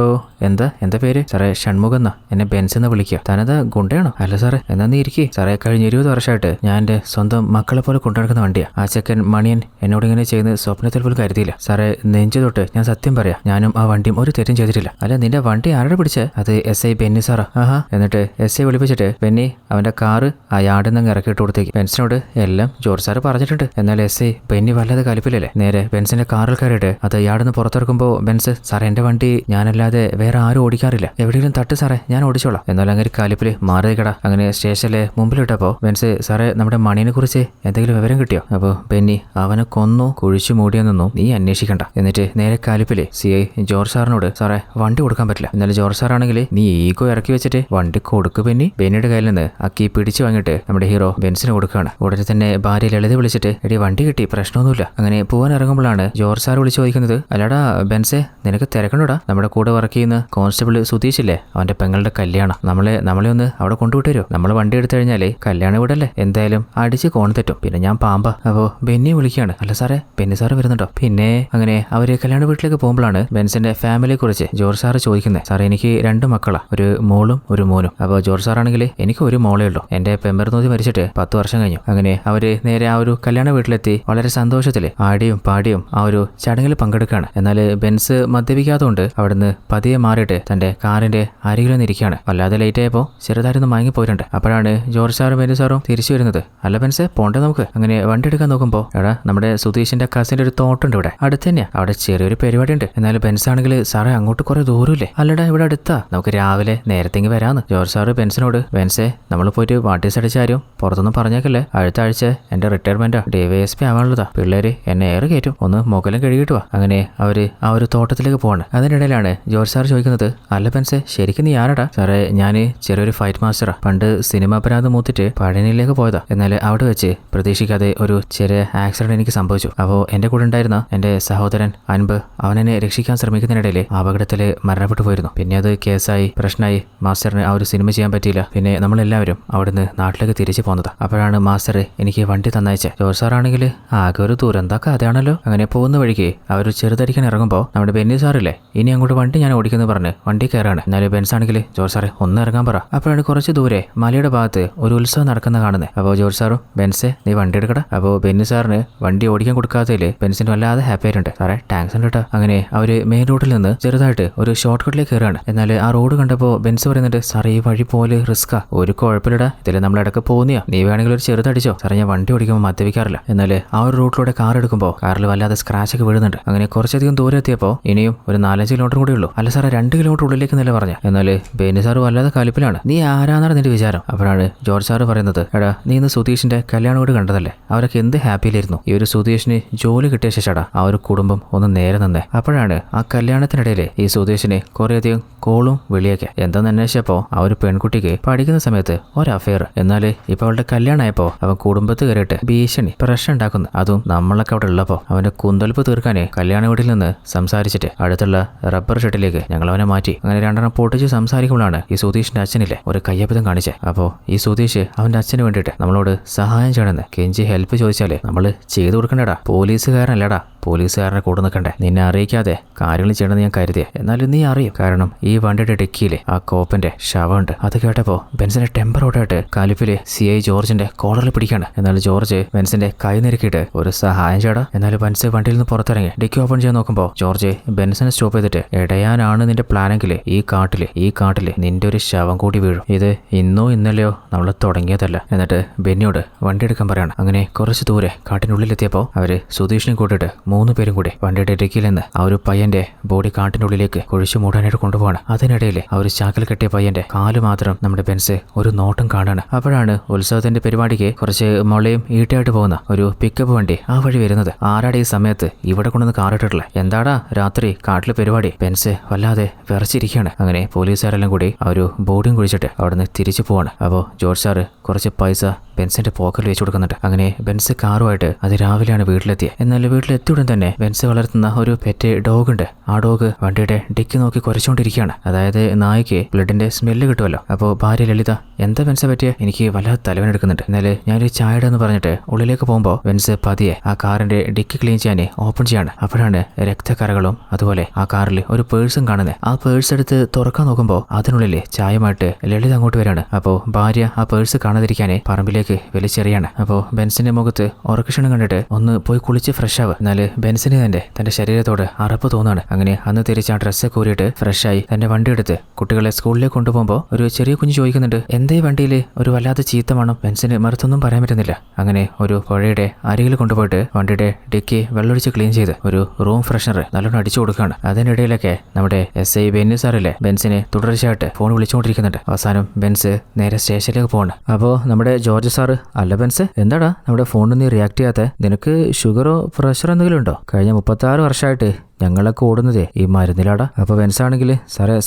എന്താ പേര്? സാറേ ഷൺമുഖം എന്നാ, എന്നെ ബെൻസ് എന്ന് വിളിക്കുക. താനെന്താ ഗുണ്ടയാണോ? അല്ല സാറേ, എന്നാ നീ ഇരിക്കേ. സാറേ കഴിഞ്ഞ 20 വർഷമായിട്ട് ഞാൻ എന്റെ സ്വന്തം മക്കളെ പോലെ കൊണ്ടുനടക്കുന്ന വണ്ടിയാ. ആ ചെക്കൻ മണിയൻ എന്നോട് ഇങ്ങനെ ചെയ്യുന്ന സ്വപ്നത്തിൽ പോലും കരുതിയില്ല. സാറേ നെഞ്ചു തൊട്ട് ഞാൻ സത്യം പറയാം, ഞാനും ആ വണ്ടിയും ഒരു തെറ്റും ചെയ്തിട്ടില്ല. അല്ല നിന്റെ വണ്ടി ആരുടെ പിടിച്ചേ? അത് SI ബെന്നി സാറാ. ആഹാ. എന്നിട്ട് SI വിളിപ്പിച്ചിട്ട് ബെന്നി അവന്റെ കാറ് ആ യാർഡിൽ നിന്ന് ഇറക്കിയിട്ട് കൊടുത്തേക്ക്. ബെൻസിനോട് എല്ലാം ജോർജ് സാറ് പറഞ്ഞിട്ടുണ്ട്. എന്നാൽ SI ബെന്നി വല്ലാതെ കലിപ്പില്ലല്ലേ. നേരെ ബെൻസിന്റെ കാറിൽ കയറിയിട്ട് അത് യാർഡിൽ നിന്ന് പുറത്തിറക്കുമ്പോൾ ബെൻസ് സാറേ എന്റെ വണ്ടി ഞാനല്ലാതെ വേറെ ആരും ഓടിക്കാറില്ല, എവിടെയെങ്കിലും തട്ട് സാറേ ഞാൻ ഓടിച്ചോളാം. എന്നാൽ അങ്ങനെ കാലിപ്പില് മാറിക്കട. അങ്ങനെ സ്റ്റേഷനിലെ മുമ്പിലിട്ടപ്പോ ബെൻസ് സാറേ നമ്മുടെ മണിയെ കുറിച്ച് എന്തെങ്കിലും വിവരം കിട്ടിയോ? അപ്പോൾ ബെന്നി അവനെ കൊന്നു കുഴിച്ചു മൂടിയെന്നൊന്നും നീ അന്വേഷിക്കണ്ട. എന്നിട്ട് നേരെ കാലിപ്പില് CI ജോർജ് സാറിനോട് സാറേ വണ്ടി കൊടുക്കാൻ പറ്റില്ല. എന്നാലും ജോർജ് സാറാണെങ്കിൽ നീ ഈഗോ ഇറക്കി വെച്ചിട്ട് വണ്ടി കൊടുക്ക് ബെന്നി. ബെന്നിയുടെ കയ്യിൽ നിന്ന് അക്കി പിടിച്ചു വാങ്ങിയിട്ട് നമ്മുടെ ഹീറോ ബെൻസിന് കൊടുക്കുകയാണ്. ഉടനെ തന്നെ ഭാര്യ ലളിത വിളിച്ചിട്ട് എടി വണ്ടി കിട്ടി, പ്രശ്നമൊന്നുമില്ല. അങ്ങനെ പോകാൻ ഇറങ്ങുമ്പോഴാണ് ജോർജ് സാർ വിളിച്ചു ചോദിക്കുന്നത് അല്ലടാ ബെൻസെ നിനക്ക് തിരക്കണ്ടോടാ, നമ്മുടെ കൂടെ വർക്ക് ചെയ്യുന്ന കോൺസ്റ്റബിൾ സുധീഷില്ലേ അവന്റെ പെങ്ങളുടെ കല്യാണം, നമ്മളെ ഒന്ന് അവിടെ കൊണ്ടുവിട്ടു. നമ്മൾ വണ്ടി എടുത്തു കഴിഞ്ഞാലേ കല്യാണം ഇവിടല്ലേ, എന്തായാലും അടിച്ച് കോൺ തെറ്റും, പിന്നെ ഞാൻ പാമ്പ. അപ്പോൾ ബെന്നിയെ വിളിക്കുകയാണ്. അല്ല സാറേ ബെന്നി സാറ് വരുന്നുണ്ടോ? പിന്നെ അങ്ങനെ അവര് കല്യാണ വീട്ടിലേക്ക് പോകുമ്പോഴാണ് ബെൻസിന്റെ ഫാമിലിയെ കുറിച്ച് ജോർജ് സാറ് ചോദിക്കുന്നത്. സാറേ എനിക്ക് 2 മക്കളാ, ഒരു മോളും ഒരു മോനും. അപ്പോൾ ജോർജ് സാറാണെങ്കിൽ എനിക്ക് ഒരു മോളേ ഉള്ളൂ, എന്റെ പെമ്പർനോതി മരിച്ചിട്ട് 10 വർഷം കഴിഞ്ഞു. അങ്ങനെ അവര് നേരെ ആ ഒരു കല്യാണ വീട്ടിലെത്തി വളരെ സന്തോഷത്തില് ആടിയും പാടിയും ആ ഒരു ചടങ്ങിൽ പങ്കെടുക്കുകയാണ്. എന്നാൽ ബെൻസ് മദ്യപിക്കാത്തതുകൊണ്ട് അവിടുന്ന് പതിയെ മാറിയിട്ട് തന്റെ കാറിന്റെ അരികിലൊന്നിരിക്കുകയാണ്. വല്ലാതെ ലേറ്റ് ആയപ്പോൾ ചെറുതായിരുന്നു മയങ്ങിപ്പോയിട്ടുണ്ട്. അപ്പോഴാണ് ജോർജ് സാറും ബെന്നി സാറും തിരിച്ചു വരുന്നത്. അല്ല ബെൻസെ പോണ്ടേ നമുക്ക്? അങ്ങനെ വണ്ടി എടുക്കാൻ നോക്കുമ്പോൾ എടാ നമ്മുടെ സുധീഷിന്റെ കസിന്റെ ഒരു തോട്ടുണ്ട് ഇവിടെ അടുത്ത് തന്നെയാ, അവിടെ ചെറിയൊരു പരിപാടി ഉണ്ട്. എന്നാൽ ബെൻസ് ആണെങ്കിൽ സാറേ അങ്ങോട്ട് കുറെ ദൂരമില്ലേ? അല്ലടാ ഇവിടെ അടുത്താ, നമുക്ക് രാവിലെ നേരത്തേക്ക് വരാന്ന്. ജോർജ് സാറ് ബെൻസിനോട് ബെൻസെ നമ്മൾ പോയിട്ട് വാട്ടീസ് അടിച്ച കാര്യം പുറത്തൊന്നും പറഞ്ഞേക്കല്ലേ, അടുത്ത ആഴ്ച എന്റെ റിട്ടയർമെന്റാ, DYSP ആവാനുള്ളതാ, പിള്ളേര് എന്നെ ഏറെ കയറ്റും, ഒന്ന് മുഖലും കഴുകിയിട്ട് വാ. അങ്ങനെ അവര് ആ ഒരു തോട്ടത്തിലേക്ക് പോവാണ്. അതിനിടയിലാണ് ജോർജ് സാർ ചോദിക്കുന്നത് അല്ല ബെൻസെ ശരിക്കും നീ ആരടാ? സാറേ ഞാൻ ചെറിയൊരു ഫൈറ്റ് മാസ്റ്ററാ, പണ്ട് സിനിമ അപരാധം മൂത്തിട്ട് എടുത്തിട്ട് പഴനിയിലേക്ക് പോയതാ. എന്നാൽ അവിടെ വെച്ച് പ്രതീക്ഷിക്കാതെ ഒരു ചെറിയ ആക്സിഡന്റ് എനിക്ക് സംഭവിച്ചു. അപ്പോൾ എന്റെ കൂടെ ഉണ്ടായിരുന്ന എന്റെ സഹോദരൻ അൻപ് അവനെന്നെ രക്ഷിക്കാൻ ശ്രമിക്കുന്നതിനിടയിൽ അപകടത്തിൽ മരണപ്പെട്ടു പോയിരുന്നു. പിന്നെ അത് കേസായി പ്രശ്നമായി. മാസ്റ്ററിന് ആ ഒരു സിനിമ ചെയ്യാൻ പറ്റിയില്ല. പിന്നെ നമ്മളെല്ലാവരും അവിടുന്ന് നാട്ടിലേക്ക് തിരിച്ചു പോകുന്നത്. അപ്പോഴാണ് മാസ്റ്റർ എനിക്ക് വണ്ടി തന്നയച്ചത്. ജോർജ് സാറാണെങ്കിൽ ആകെ ഒരു ദുരന്തൊക്കെ അതാണല്ലോ. അങ്ങനെ പോകുന്ന വഴിക്ക് അവർ ചെറുതടിക്കാൻ ഇറങ്ങുമ്പോൾ നമ്മുടെ ബെന്നി സാറില്ലേ ഇനി അങ്ങോട്ട് വണ്ടി ഞാൻ ഓടിക്കുന്നു പറഞ്ഞ് വണ്ടി കയറാണ്. എന്നാലും ബെൻസ് ആണെങ്കിൽ ജോർജ് സാറെ ഒന്ന് ഇറങ്ങാൻ പറ. അപ്പോഴാണ് കുറച്ച് ദൂരെ മലയുടെ ഭാഗത്ത് ഒരു ഉത്സവം നടക്കുന്ന കാണുന്നത്. അപ്പോൾ ജോർജ് സാറും ബെൻസെ നീ വണ്ടി എടുക്കട. അപ്പോൾ ബെന്നി സാറിന് വണ്ടി ഓടിക്കാൻ കൊടുക്കാത്തതിൽ ബെൻസിന് വല്ലാതെ ഹാപ്പി ആയിട്ടുണ്ട്. സാറേ ടാങ്ക്സ് ഉണ്ട് കേട്ടോ. അങ്ങനെ അവര് മെയിൻ റോഡിൽ നിന്ന് ചെറുതായിട്ട് ഒരു ഷോർട്ട് കട്ടിലേക്ക് കയറാണ്. എന്നാൽ ആ റോഡ് കണ്ടപ്പോൾ ബെൻസ് പറയുന്നുണ്ട് സാറേ ഈ വഴി പോലെ റിസ്ക്കാ. ഒരു കുഴപ്പമില്ലടാ, ഇതിൽ നമ്മൾ ഇടയ്ക്ക് പോകുന്നിയാ. നീ വേണമെങ്കിൽ ഒരു ചെറുതടിച്ചോ. സാറേ ഞാൻ വണ്ടി ഓടിക്കുമ്പോൾ മദ്യപിക്കാറില്ല. എന്നാൽ ആ ഒരു റൂട്ടിലൂടെ കാർ എടുക്കുമ്പോൾ കാറിൽ വല്ലാതെ സ്ക്രാച്ച് ഒക്കെ വീഴുന്നുണ്ട്. അങ്ങനെ കുറച്ചധികം ദൂരം എത്തിയപ്പോൾ ഇനിയും ഒരു 4-5 കിലോമീറ്റർ കൂടി ഉള്ളൂ. അല്ല സാറേ 2 കിലോമീറ്റർ ഉള്ളിലേക്ക് എന്നല്ലേ പറഞ്ഞ. എന്നാൽ ബെന്നി സാറ് വല്ലാതെ കലിപ്പിലാണ്. നീ ആരാന്നാണ് നിന്റെ വിചാരം? അപ്പോഴാണ് ജോർജ് സാറ് പറയുന്നത് എടാ നീ ഇന്ന് സുധീഷിന്റെ കല്യാണം കൂടി കണ്ടതല്ലേ, അവരൊക്കെ എന്ത് ഹാപ്പിയിലായിരുന്നു. ഈ ഒരു സുധീഷിന് ജോലി കിട്ടിയ ശേഷടാ ആ ഒരു കുടുംബം ഒന്ന് നേരെ നിന്നേ. അപ്പോഴാണ് ആ കല്യാണത്തിനിടയിൽ ഈ സുധീഷിന് കുറേയധികം കോളും വിളിയൊക്കെ. എന്താന്ന് അന്വേഷിച്ചപ്പോൾ ആ ഒരു പെൺകുട്ടിക്ക് പഠിക്കുന്ന സമയത്ത് ഒരു അഫെയർ. എന്നാൽ ഇപ്പൊ അവളുടെ കല്യാണമായപ്പോ അവൻ കുടുംബത്ത് കയറിയിട്ട് ഭീഷണി പ്രശ്നം ഉണ്ടാക്കുന്നു. അതും നമ്മളൊക്കെ അവിടെ ഉള്ളപ്പോ അവന്റെ കുന്തളിപ്പ് തീർക്കാനേ കല്യാണ വീട്ടിൽ നിന്ന് സംസാരിച്ചിട്ട് അടുത്തുള്ള റബ്ബർ ഷെഡിലേക്ക് ഞങ്ങൾ അവനെ മാറ്റി. അങ്ങനെ 2 പൊട്ടിച്ച് സംസാരിക്കുമ്പോഴാണ് ഈ സുധീഷിന്റെ അച്ഛനില്ലേ ഒരു കയ്യബദ്ധം കാണിച്ചത്. അപ്പോൾ ഈ സുധീഷ് അവന്റെ അച്ഛന് വേണ്ടിയിട്ട് നമ്മളോട് സഹായം ചെയ്യണമെന്ന് കെഞ്ചി ഹെൽപ്പ് ചോദിച്ചാലേ നമ്മൾ ചെയ്തു കൊടുക്കണ്ടടാ. പോലീസുകാരനല്ലടാ, പോലീസുകാരനെ കൂടെ നിൽക്കണ്ടേ. നിന്നെ അറിയിക്കാതെ കാര്യങ്ങൾ ചെയ്യണമെന്ന് ഞാൻ കരുതിയേ. എന്നാലും നീ അറിയും, കാരണം ഈ വണ്ടിയുടെ ഡിക്കിയിലെ ആ കോപ്പന്റെ ശവമുണ്ട്. അത് കേട്ടപ്പോൾ ബെൻസിന്റെ ടെമ്പർ ഔട്ടായിട്ട് കാലിപ്പിലെ CI ജോർജിന്റെ കോളറിൽ പിടിക്കാണ്. എന്നാൽ ജോർജ് ബെൻസിന്റെ കൈ നിരക്കിയിട്ട് ഒരു സഹായം ചെയ്യടാ. എന്നാലും ബെൻസ് വണ്ടിയിൽ നിന്ന് പുറത്തിറങ്ങി ഡിക്കി ഓപ്പൺ ചെയ്യാൻ നോക്കുമ്പോൾ ജോർജ് ബെൻസിനെ സ്റ്റോപ്പ് ചെയ്തിട്ട് ഇടയാനാണ് നിന്റെ പ്ലാനെങ്കിൽ ഈ കാട്ടില് നിന്റെ ഒരു ശവം കൂടി വീഴും. ഇത് ഇന്നോ ഇന്നലെയോ നമ്മൾ തുടങ്ങിയതല്ല. എന്നിട്ട് ബെന്നിയോട് വണ്ടി എടുക്കാൻ പറയാണ്. അങ്ങനെ കുറച്ച് ദൂരെ കാട്ടിനുള്ളിലെത്തിയപ്പോൾ അവര് സുധീഷിനെ കൂട്ടിയിട്ട് 3 പേരും കൂടി വണ്ടിയുടെ ഡിക്കിയിൽ നിന്ന് ആ ഒരു പയ്യന്റെ ബോഡി കാട്ടിനുള്ളിലേക്ക് കുഴിച്ചു മൂടാനായിട്ട് കൊണ്ടുപോവാണ്. അതിനിടയിൽ ആ ഒരു ചാക്കിൽ കെട്ടിയ പയ്യന്റെ കാല് മാത്രം നമ്മുടെ ബെൻസ് ഒരു നോട്ടം കാണാണ്. അപ്പോഴാണ് ഉത്സവത്തിന്റെ പരിപാടിക്ക് കുറച്ച് മുളയും ഈട്ടയായിട്ട് പോകുന്ന ഒരു പിക്കപ്പ് വണ്ടി ആ വഴി വരുന്നത്. ആരാടെ ഈ സമയത്ത് ഇവിടെ കൊണ്ടുവന്ന് കാറിട്ടിട്ടില്ല? എന്താടാ രാത്രി കാട്ടിലെ പരിപാടി? ബെൻസ് വല്ലാതെ വിറച്ചിരിക്കുകയാണ്. അങ്ങനെ പോലീസുകാരെല്ലാം കൂടി ആ ഒരു ബോഡിയും കുഴിച്ചിട്ട് അവിടുന്ന് തിരിച്ചു പോവാണ്. അപ്പോൾ ജോർജ് സാറ് കുറച്ച് പൈസ ബെൻസിന്റെ പോക്കറ്റിൽ വെച്ച് കൊടുക്കുന്നുണ്ട്. അങ്ങനെ ബെൻസ് കാറുമായിട്ട് അതിരാവിലെയാണ് വീട്ടിലെത്തിയത്. എന്നാൽ വീട്ടിലെത്തിയുടൻ തന്നെ ബെൻസ് വളർത്തുന്ന ഒരു പെറ്റ് ഡോഗ് ഉണ്ട്. ആ ഡോഗ് വണ്ടിയുടെ ഡിക്കി നോക്കി കുറച്ചുകൊണ്ടിരിക്കുകയാണ്. അതായത് നായ്ക്ക് ബ്ലഡിന്റെ സ്മെല്ല് കിട്ടുമല്ലോ. അപ്പോൾ ഭാര്യ ലളിത എന്താ ബെൻസെ പറ്റിയ? എനിക്ക് വല്ലാതെ തലവേദന എടുക്കുന്നുണ്ട്. എന്നാൽ ഞാനൊരു ചായയുടെ എന്ന് പറഞ്ഞിട്ട് ഉള്ളിലേക്ക് പോകുമ്പോൾ ബെൻസ് പതിയെ ആ കാറിന്റെ ഡിക്കി ക്ലീൻ ചെയ്യാൻ ഓപ്പൺ ചെയ്യാണ്. അപ്പോഴാണ് രക്തക്കറകളും അതുപോലെ ആ കാറിൽ ഒരു പേഴ്സും കാണുന്നത്. ആ പേഴ്സ് എടുത്ത് തുറക്കാൻ നോക്കുമ്പോൾ അതിനുള്ളിൽ ചായമായിട്ട് ലളിത അങ്ങോട്ട് വരാണ്. അപ്പോൾ ഭാര്യ ആ പേഴ്സ് കാണാതിരിക്കാനേ പറമ്പിലേക്ക് വലിച്ചെറിയാണ്. അപ്പോൾ ബെൻസിന്റെ മുഖത്ത് ഉറക്കക്ഷണം കണ്ടിട്ട് ഒന്ന് പോയി കുളിച്ച് ഫ്രഷ് ആവുക. എന്നാൽ ബെൻസിന് തന്റെ ശരീരത്തോട് അറപ്പ് തോന്നാണ്. അങ്ങനെ അന്ന് തിരിച്ച് ആ ഡ്രസ്സ് കൂരിയിട്ട് ഫ്രഷായി തന്റെ വണ്ടി എടുത്ത് കുട്ടികളെ സ്കൂളിലേക്ക് കൊണ്ടുപോകുമ്പോൾ ഒരു ചെറിയ കുഞ്ഞ് ചോദിക്കുന്നുണ്ട് എന്തേ വണ്ടിയിൽ ഒരു വല്ലാത്ത ചീത്ത മണം? ബെൻസിന് മറുത്തൊന്നും പറയാൻ പറ്റുന്നില്ല. അങ്ങനെ ഒരു പുഴയുടെ അരികിൽ കൊണ്ടുപോയിട്ട് വണ്ടിയുടെ ഡിക്കി വെള്ളമൊഴിച്ച് ക്ലീൻ ചെയ്ത് ഒരു റൂം ഫ്രഷനർ നല്ലോണം അടിച്ചു കൊടുക്കുകയാണ്. അതിനിടയിലൊക്കെ നമ്മുടെ SI ബെന്നി സാറില്ലേ ബെൻസിനെ തുടർച്ചയായിട്ട് ഫോൺ വിളിച്ചുകൊണ്ടിരിക്കുന്നുണ്ട്. അവസാനം ബെൻസ് നേരെ സ്റ്റേഷനിലേക്ക് പോവാണ്. അപ്പോൾ നമ്മുടെ ജോർജ് സാറ് അല്ല ബെൻസ് എന്താടാ നമ്മുടെ ഫോണിൽ നീ റിയാക്ട് ചെയ്യാത്ത? നിനക്ക് ഷുഗറോ പ്രഷറോ എന്തെങ്കിലും ഉണ്ടോ? കഴിഞ്ഞ 36 വർഷമായിട്ട് ഞങ്ങളൊക്കെ ഓടുന്നതേ ഈ മരുന്നിലാടാ. അപ്പൊ വെൻസാണെങ്കിൽ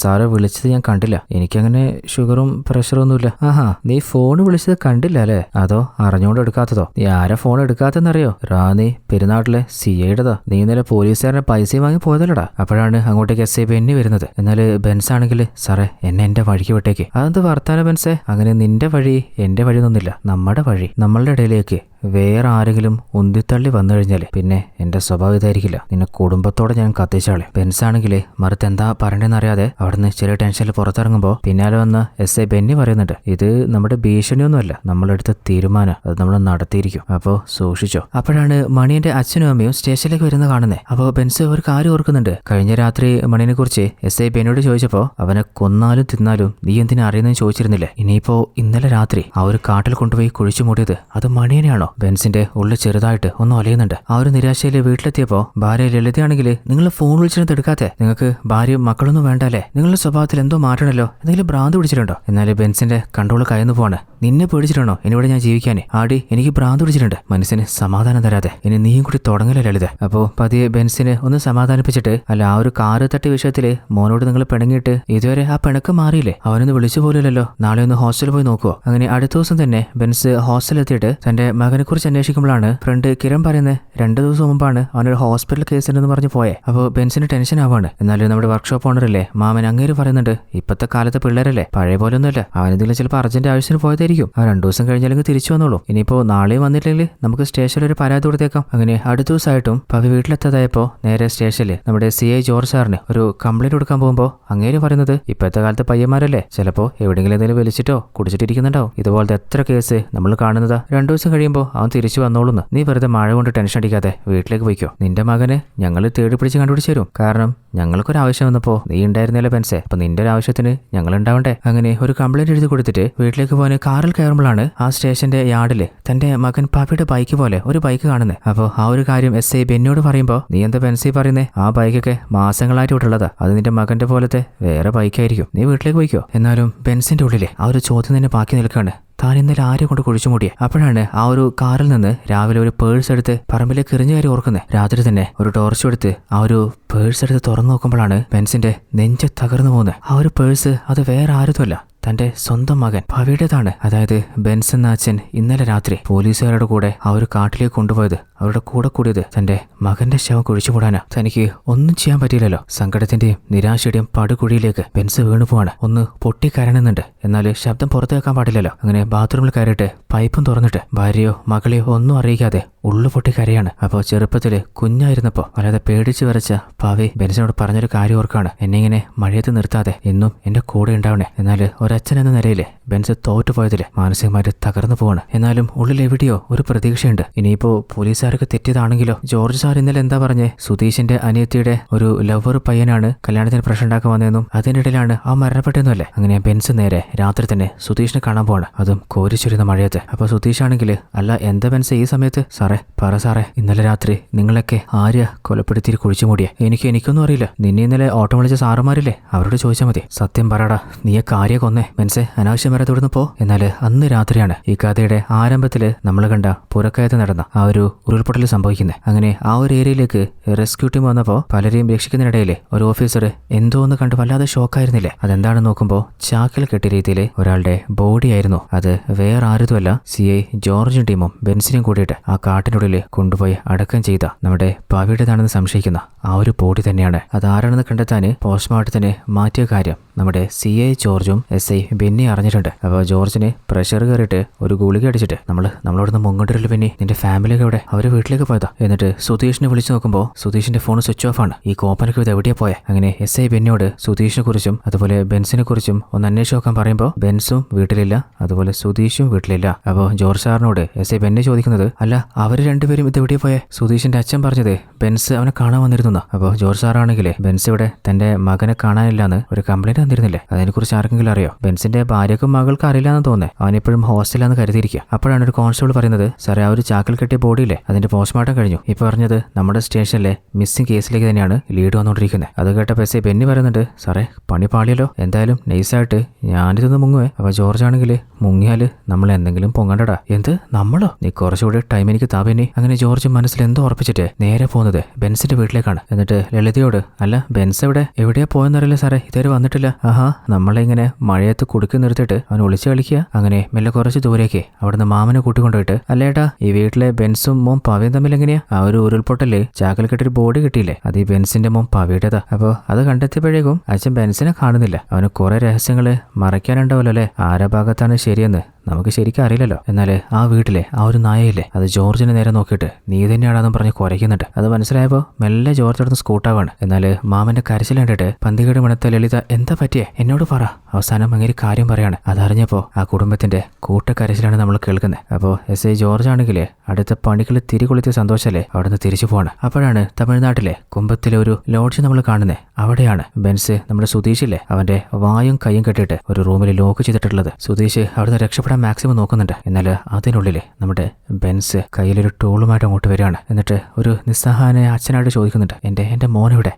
സാറ് വിളിച്ചത് ഞാൻ കണ്ടില്ല, എനിക്കങ്ങനെ ഷുഗറും പ്രഷറും ഒന്നുമില്ല. ആഹാ, നീ ഫോൺ വിളിച്ചത് കണ്ടില്ല അല്ലേ? അതോ അറിഞ്ഞുകൊണ്ട് എടുക്കാത്തതോ? നീ ആരാ ഫോൺ എടുക്കാത്തെന്നറിയോ? നീ പെരുന്നാട്ടിലെ CIയുടെതാ. നീ ഇന്നലെ പോലീസുകാരനെ പൈസയും വാങ്ങി പോയതല്ലടാ. അപ്പോഴാണ് അങ്ങോട്ടേക്ക് SI ബെന്നി വരുന്നത്. എന്നാൽ ബെൻസ് ആണെങ്കിൽ സാറേ എന്റെ വഴിക്ക് വിട്ടേക്ക്. അതെന്ത് വർത്താനം ബെൻസേ? അങ്ങനെ നിന്റെ വഴി എന്റെ വഴി ഒന്നുമില്ല, നമ്മുടെ വഴി. നമ്മളുടെ ഇടയിലേക്ക് വേറെ ആരെങ്കിലും ഉന്തിത്തള്ളി വന്നു കഴിഞ്ഞാൽ പിന്നെ എന്റെ സ്വഭാവം ഇതായിരിക്കില്ല. നിന്നെ കുടുംബത്തോടെ ഞാൻ കത്തിച്ചാളെ. ബെൻസാണെങ്കിൽ മറുത്ത് എന്താ പറയണെന്നറിയാതെ അവിടുന്ന് ചെറിയ ടെൻഷനിൽ പുറത്തിറങ്ങുമ്പോൾ പിന്നാലെ വന്ന SI ബെന്നി പറയുന്നുണ്ട് ഇത് നമ്മുടെ ഭീഷണിയൊന്നുമല്ല, നമ്മളെടുത്ത തീരുമാനം, അത് നമ്മൾ നടത്തിയിരിക്കും, അപ്പോൾ സൂക്ഷിച്ചോ. അപ്പോഴാണ് മണിയന്റെ അച്ഛനും അമ്മയും സ്റ്റേഷനിലേക്ക് വരുന്ന കാണുന്നത്. അപ്പോൾ ബെൻസ് ഒരു കാര്യം ഓർക്കുന്നുണ്ട്. കഴിഞ്ഞ രാത്രി മണിനെ കുറിച്ച് SI ബെന്നിയോട് ചോദിച്ചപ്പോൾ അവനെ കൊന്നാലും തിന്നാലും നീ എന്തിനാ അറിയുന്നതെന്ന് ചോദിച്ചിരുന്നില്ലേ? ഇനിയിപ്പോ ഇന്നലെ രാത്രി ആ ഒരു കാട്ടിൽ കൊണ്ടുപോയി കുഴിച്ചു മൂടിയത് അത് മണിയനെയാണോ? കാണുന്നു ബെൻസിന്റെ ഉള്ളിൽ ചെറുതായിട്ട് ഒന്ന് ഒലയുന്നുണ്ട്. ആ ഒരു നിരാശയിൽ വീട്ടിലെത്തിയപ്പോ ഭാര്യ ലളിതയാണെങ്കിൽ നിങ്ങൾ ഫോൺ വിളിച്ചിട്ട് എടുക്കാത്തെ, നിങ്ങൾക്ക് ഭാര്യയും മക്കളൊന്നും വേണ്ടല്ലേ, നിങ്ങളുടെ സ്വഭാവത്തിൽ എന്തോ മാറ്റണല്ലോ, എന്തെങ്കിലും ഭ്രാന്ത് പിടിച്ചിട്ടുണ്ടോ? എന്നാൽ ബെൻസിന്റെ കൺട്രോൾ കയന്നു പോവാണ്. നിന്നെ പേടിച്ചിട്ടാണോ എന്നിവിടെ ഞാൻ ജീവിക്കാനേ? ആടി എനിക്ക് ഭ്രാന്ത് പിടിച്ചിട്ടുണ്ട്. മനസ്സിന് സമാധാനം തരാതെ ഇനി നീയും കൂടി തുടങ്ങല ലളിത. അപ്പോ പതിയെ ബെൻസിനെ ഒന്ന് സമാധാനിപ്പിച്ചിട്ട് അല്ല ആ ഒരു കാറ് തട്ടി വിഷയത്തില് മോനോട് നിങ്ങൾ പിണങ്ങിയിട്ട് ഇതുവരെ ആ പിണക്കം മാറിയില്ലേ, അവനൊന്ന് വിളിച്ചു പോലില്ലല്ലോ, നാളെ ഒന്ന് ഹോസ്റ്റലിൽ പോയി നോക്കുവോ? അങ്ങനെ അടുത്ത ദിവസം തന്നെ ബെൻസ് ഹോസ്റ്റലിലെത്തിയിട്ട് തന്റെ മകനെ കുറിച്ച് അന്വേഷിക്കുമ്പോഴാണ് ഫ്രണ്ട് കിരൺ പറയുന്നത് 2 ദിവസം മുമ്പാണ് അവനൊരു ഹോസ്പിറ്റൽ കേസ് ഉണ്ടെന്ന് പറഞ്ഞു പോയെ. അപ്പോൾ ബെൻസിന് ടെൻഷൻ ആവാണ്. എന്നാലും നമ്മുടെ വർക്ക്ഷോപ്പ് ഓണറല്ലേ മാമൻ അങ്ങേര് പറയുന്നുണ്ട് ഇപ്പത്തെ കാലത്തെ പിള്ളേരല്ലേ, പഴയ പോലെ ഒന്നുമല്ല, അവനെന്തെങ്കിലും ചിലപ്പോൾ അർജന്റ് ആവശ്യത്തിന് പോയതായിരിക്കും, ആ 2 ദിവസം കഴിഞ്ഞാലെങ്കിൽ തിരിച്ചു വന്നോളൂ, ഇനിയിപ്പോ നാളെ വന്നിട്ടില്ലെങ്കിൽ നമുക്ക് സ്റ്റേഷനിൽ ഒരു പരാതി കൊടുത്തേക്കാം. അങ്ങനെ അടുത്ത ദിവസമായിട്ടും പവി വീട്ടിലെത്താതായപ്പോ നേരെ സ്റ്റേഷനിൽ നമ്മുടെ CI ജോർജ് സാറിന് ഒരു കംപ്ലൈന്റ് കൊടുക്കാൻ പോകുമ്പോൾ അങ്ങേര് പറയുന്നത് ഇപ്പോഴത്തെ കാലത്തെ പയ്യന്മാരല്ലേ, ചിലപ്പോ എവിടെയെങ്കിലും എന്തെങ്കിലും വലിച്ചിട്ടോ കുടിച്ചിട്ടിരിക്കുന്നുണ്ടാവും, ഇതുപോലത്തെ എത്ര കേസ് നമ്മൾ കാണുന്നതാ. 2 ദിവസം കഴിയുമ്പോൾ അവൻ തിരിച്ചു വന്നോളൂന്ന്, നീ വെറുതെ മഴ കൊണ്ട് ടെൻഷൻ അടിക്കാതെ വീട്ടിലേക്ക് പോയിക്കോ, നിന്റെ മകനെ ഞങ്ങൾ തേടി പിടിച്ച് കണ്ടുപിടിച്ചു തരും, കാരണം ഞങ്ങൾക്കൊരാവശ്യം വന്നപ്പോ നീ ഉണ്ടായിരുന്നില്ല ബെൻസേ, അപ്പൊ നിന്റെ ഒരു ആവശ്യത്തിന് ഞങ്ങൾ ഉണ്ടാവണ്ടേ. അങ്ങനെ ഒരു കംപ്ലൈന്റ് എഴുതി കൊടുത്തിട്ട് വീട്ടിലേക്ക് പോകാൻ കാറിൽ കയറുമ്പോഴാണ് ആ സ്റ്റേഷന്റെ യാർഡില് തന്റെ മകൻ പവിയുടെ ബൈക്ക് പോലെ ഒരു ബൈക്ക് കാണുന്നത്. അപ്പോൾ ആ ഒരു കാര്യം SI ബെന്നിയോട് പറയുമ്പോ നീ എന്താ ബെൻസി പറയുന്നേ, ആ ബൈക്കൊക്കെ മാസങ്ങളായിട്ട് വിട്ടുള്ളതാ, അത് നിന്റെ മകന്റെ പോലത്തെ വേറെ ബൈക്കായിരിക്കും, നീ വീട്ടിലേക്ക് പോയിക്കോ. എന്നാലും ബെൻസിന്റെ ഉള്ളില് ആ ഒരു ചോദ്യം തന്നെ ബാക്കി നിൽക്കാണ്, താൻ ഇന്നലെ ആരെ കൊണ്ട് കുഴിച്ചു മൂടിയെ? അപ്പോഴാണ് ആ ഒരു കാറിൽ നിന്ന് രാവിലെ ഒരു പേഴ്സ് എടുത്ത് പറമ്പിലേക്ക് എറിഞ്ഞു കയറി ഓർക്കുന്നത്. രാത്രി തന്നെ ഒരു ടോർച്ച് എടുത്ത് ആ ഒരു പേഴ്സ് എടുത്ത് തുറന്നു നോക്കുമ്പോഴാണ് ബെൻസിന്റെ നെഞ്ച് തകർന്നു പോകുന്നത്. ആ ഒരു പേഴ്സ് അത് വേറെ ആരുമല്ല, തന്റെ സ്വന്തം മകൻ പവിയുടേതാണ്. അതായത് ബെൻസ് എന്ന അച്ഛൻ ഇന്നലെ രാത്രി പോലീസുകാരുടെ കൂടെ ആ ഒരു കാട്ടിലേക്ക് കൊണ്ടുപോയത്, അവരുടെ കൂടെ കൂടിയത് തന്റെ മകന്റെ ശവം കുഴിച്ചു മൂടാനാ. തനിക്ക് ഒന്നും ചെയ്യാൻ പറ്റിയില്ലല്ലോ. സങ്കടത്തിന്റെയും നിരാശയുടെയും പടുകുഴിയിലേക്ക് ബെൻസ് വീണു പോവാണ്. ഒന്ന് പൊട്ടിക്കരണമെന്നുണ്ട്, എന്നാൽ ശബ്ദം പുറത്തു വെക്കാൻ പാടില്ലല്ലോ. അങ്ങനെ ബാത്റൂമിൽ കയറിയിട്ട് പൈപ്പും തുറന്നിട്ട് ഭാര്യയോ മകളെയോ ഒന്നും അറിയിക്കാതെ ഉള്ളു പൊട്ടിക്കരയാണ്. അപ്പോൾ ചെറുപ്പത്തില് കുഞ്ഞായിരുന്നപ്പോ വല്ലാതെ പേടിച്ചു വരച്ച പവി ബെൻസിനോട് പറഞ്ഞൊരു കാര്യം ഓർക്കാണ്, എന്നെ ഇങ്ങനെ മഴയത്ത് നിർത്താതെ എന്നും എന്റെ കൂടെ ഉണ്ടാവണേ. എന്നാൽ ഒരച്ഛൻ എന്ന നിലയില് ബെൻസ് തോറ്റുപോയതില് മാനസികമായിട്ട് തകർന്നു പോവാണ്. എന്നാലും ഉള്ളിൽ എവിടെയോ ഒരു പ്രതീക്ഷയുണ്ട്. ഇനിയിപ്പോ പോലീസുകാർക്ക് തെറ്റിയതാണെങ്കിലോ. ജോർജ് സാർ ഇന്നലെ എന്താ പറഞ്ഞേ, സുധീഷിന്റെ അനിയത്തിയുടെ ഒരു ലവർ പയ്യനാണ് കല്യാണത്തിന് പ്രശ്നം ഉണ്ടാക്കാൻ വന്നതെന്നും അതിനിടയിലാണ് ആ മരണപ്പെട്ടെന്നും അല്ലേ. അങ്ങനെ ബെൻസ് നേരെ രാത്രി തന്നെ സുധീഷിനെ കാണാൻ പോവാണ്, അതും കോരിച്ചൊരുന്ന മഴയത്ത്. അപ്പൊ സുധീഷ് ആണെങ്കിൽ അല്ല എന്താ ബെൻസ് ഈ സമയത്ത്? സാറേ പറ സാറേ, ഇന്നലെ രാത്രി നിങ്ങളൊക്കെ ആര്യ കൊലപ്പെടുത്തിയിട്ട് കുഴിച്ചു മൂടിയ? എനിക്കൊന്നും അറിയില്ല, നിന്നെ ഇന്നലെ ഓട്ടം വിളിച്ച സാറുമാരില്ലേ, അവരോട് ചോദിച്ചാൽ മതി. സത്യം പറടാ, നീയെ കാര്യ കൊന്നേ ബെൻസെ, അനാവശ്യം വരെ തുടർന്ന് പോ. എന്നാല് അന്ന് രാത്രിയാണ് ഈ കഥയുടെ ആരംഭത്തില് നമ്മൾ കണ്ട പുരക്കയത്ത് നടന്ന ആ ഒരു ഉരുൾപൊട്ടൽ സംഭവിക്കുന്നത്. അങ്ങനെ ആ ഒരു ഏരിയയിലേക്ക് റെസ്ക്യൂ ടീം വന്നപ്പോ പലരെയും രക്ഷിക്കുന്നതിനിടയിൽ ഒരു ഓഫീസർ എന്തോ ഒന്ന് കണ്ട് വല്ലാതെ ഷോക്കായിരുന്നില്ലേ. അതെന്താണെന്ന് നോക്കുമ്പോൾ ചാക്കിൽ കെട്ടിയ രീതിയിൽ ഒരാളുടെ ബോഡി ആയിരുന്നു. അത് വേറെ ആരുതുമല്ല, CI ജോർജും ടീമും ബെൻസിനെയും കൂടിയിട്ട് ആ കാട്ടിനുള്ളിൽ കൊണ്ടുപോയി അടക്കം ചെയ്ത നമ്മുടെ പവിയുടേതാണെന്ന് സംശയിക്കുന്ന ആ ഒരു ബോഡി തന്നെയാണ്. അതാരാണെന്ന് കണ്ടെത്താന് പോസ്റ്റ്മോർട്ടത്തിന് മാറ്റിയ കാര്യം നമ്മുടെ CI ജോർജും SI ബെന്നി അറിഞ്ഞിട്ടുണ്ട്. അപ്പോൾ ജോർജിന് പ്രഷർ കയറിയിട്ട് ഒരു ഗുളിക അടിച്ചിട്ട് നമ്മളവിടുന്ന് മുങ്ങോട്ടില്ല ബെന്നി, നിന്റെ ഫാമിലിയൊക്കെ എവിടെ? അവര് വീട്ടിലേക്ക് പോയതാ. എന്നിട്ട് സുധീഷിനെ വിളിച്ചു നോക്കുമ്പോൾ സുധീഷിന്റെ ഫോൺ സ്വിച്ച് ഓഫ് ആണ്. ഈ കോപ്പനൊക്കെ ഇത് എവിടെയാ പോയെ? അങ്ങനെ SI ബെന്നിയോട് സുധീഷിനെ കുറിച്ചും അതുപോലെ ബെൻസിനെ കുറിച്ചും ഒന്ന് അന്വേഷിച്ച് നോക്കാൻ പറയുമ്പോൾ ബെൻസും വീട്ടിലില്ല, അതുപോലെ സുധീഷും വീട്ടിലില്ല. അപ്പോൾ ജോർജ് സാറിനോട് SI ബെന്നി ചോദിക്കുന്നത്, അല്ല അവര് രണ്ടുപേരും ഇത് എവിടെയാ പോയെ? സുധീഷിന്റെ അച്ഛൻ പറഞ്ഞത് ബെൻസ് അവനെ കാണാൻ വന്നിരുന്നു. അപ്പോൾ ജോർജ് സാറാണെങ്കിൽ ബെൻസ് ഇവിടെ തന്റെ മകനെ കാണാനില്ലാന്ന് ഒരു കംപ്ലൈന്റ് തന്നിരുന്നില്ലേ, അതിനെക്കുറിച്ച് ആർക്കെങ്കിലും അറിയോ? ബെൻസിന്റെ ഭാര്യക്കും മകൾക്ക് അറിയില്ലാന്ന് തോന്നേ, അവനിപ്പോഴും ഹോസ്റ്റലാന്ന് കരുതിയിരിക്കുക. അപ്പോഴാണ് ഒരു കോൺസ്റ്റബിൾ പറയുന്നത്, സാറേ ആ ഒരു ചാക്കിൽ കെട്ടിയ ബോഡിയില്ലേ അതിന്റെ പോസ്റ്റ്മോർട്ടം കഴിഞ്ഞു. ഇപ്പൊ പറഞ്ഞത് നമ്മുടെ സ്റ്റേഷനിലെ മിസ്സിംഗ് കേസിലേക്ക് തന്നെയാണ് ലീഡ് വന്നുകൊണ്ടിരിക്കുന്നത്. അത് കേട്ടപ്പോൾ SI ബെന്നി പറയുന്നുണ്ട്, സാറേ പണി പാളിയല്ലോ, എന്തായാലും നൈസായിട്ട് ഞാനിതൊന്ന് മുങ്ങുവേ. അപ്പൊ ജോർജ് ആണെങ്കിൽ മുങ്ങിയാല് നമ്മൾ എന്തെങ്കിലും പൊങ്ങണ്ടടാ. എന്ത് നമ്മളോ? നീ കുറച്ചുകൂടി ടൈം എനിക്ക് താ ബെന്നി. അങ്ങനെ ജോർജ് മനസ്സിൽ എന്തോ ഉറപ്പിച്ചിട്ട് നേരെ പോകുന്നത് ബെൻസിന്റെ വീട്ടിലേക്കാണ്. എന്നിട്ട് ലളിതയോട്, അല്ല ബെൻസ് എവിടെയാ പോയെന്നറിയില്ല സാറേ, ഇതുവരെ വന്നിട്ടില്ല. ആഹാ, നമ്മളെ ഇങ്ങനെ മഴയത്ത് കുടുക്കി നിർത്തിയിട്ട് അവൻ ഒളിച്ചു കളിക്കുക. അങ്ങനെ മെല്ലെ കുറച്ച് ദൂരേക്ക് അവിടുന്ന് മാമനെ കൂട്ടിക്കൊണ്ടുപോയിട്ട്, അല്ലേട്ടാ ഈ വീട്ടിലെ ബെൻസും മോൻ പവിയും തമ്മിൽ എങ്ങനെയാ? ആ ഒരു ഉരുൾപൊട്ടല് ചാക്കിൽ കെട്ടിയൊരു ബോഡി കിട്ടിയില്ലേ, അത് ഈ ബെൻസിന്റെ മോൻ പവിയുടേതാ. അപ്പോൾ അത് കണ്ടെത്തിയപ്പോഴേക്കും അച്ഛൻ ബെൻസിനെ കാണുന്നില്ല. അവന് കുറെ രഹസ്യങ്ങള് മറയ്ക്കാനുണ്ടാവല്ലോ അല്ലെ, ആരെ ഭാഗത്താണ് ശരിയെന്ന് നമുക്ക് ശരിക്കും അറിയില്ലല്ലോ. എന്നാല് ആ വീട്ടിലെ ആ ഒരു നായയില്ലേ, അത് ജോർജിനെ നേരെ നോക്കിയിട്ട് നീ തന്നെയാണെന്നും പറഞ്ഞ് കുരയ്ക്കുന്നുണ്ട്. അത് മനസ്സിലായപ്പോ മെല്ലെ ജോർജ് അടുത്ത് സ്കൂട്ടാവാണ്. എന്നാല് മാമന്റെ കരച്ചിൽ കണ്ടിട്ട് പന്തികേട് മണത്ത ലളിത, എന്താ പറ്റിയേ എന്നോട് പറ. അവസാനം അങ്ങനെ കാര്യം പറയാണ്. അതറിഞ്ഞപ്പോ ആ കുടുംബത്തിന്റെ കൂട്ടക്കരച്ചിലാണ് നമ്മൾ കേൾക്കുന്നത്. അപ്പോൾ SI ജോർജ് ആണെങ്കിൽ അടുത്ത പണികൾ തിരികൊളുത്തിയ സന്തോഷല്ലേ അവിടുന്ന് തിരിച്ചു പോവാണ്. അപ്പോഴാണ് തമിഴ്നാട്ടിലെ കുമ്പത്തിലെ ഒരു ലോഡ്ജ് നമ്മൾ കാണുന്നത്. അവിടെയാണ് ബെൻസ് നമ്മുടെ സുധീഷില്ലേ അവന്റെ വായും കൈയും കെട്ടിയിട്ട് ഒരു റൂമിൽ ലോക്ക് ചെയ്തിട്ടുള്ളത്. സുധീഷ് അവിടുന്ന് രക്ഷപ്പെടാൻ രക്ഷപ്പെടാൻ മാക്സിമം നോക്കുന്നുണ്ട്. എന്നാൽ അതിനുള്ളിൽ നമ്മുടെ ബെൻസ് കയ്യിലൊരു ടൂളുമായിട്ട് അങ്ങോട്ട് വരികയാണ്. എന്നിട്ട് ഒരു നിസ്സഹായനായ അച്ഛനായിട്ട് ചോദിക്കുന്നുണ്ട്, എന്റെ മോനെവിടെ?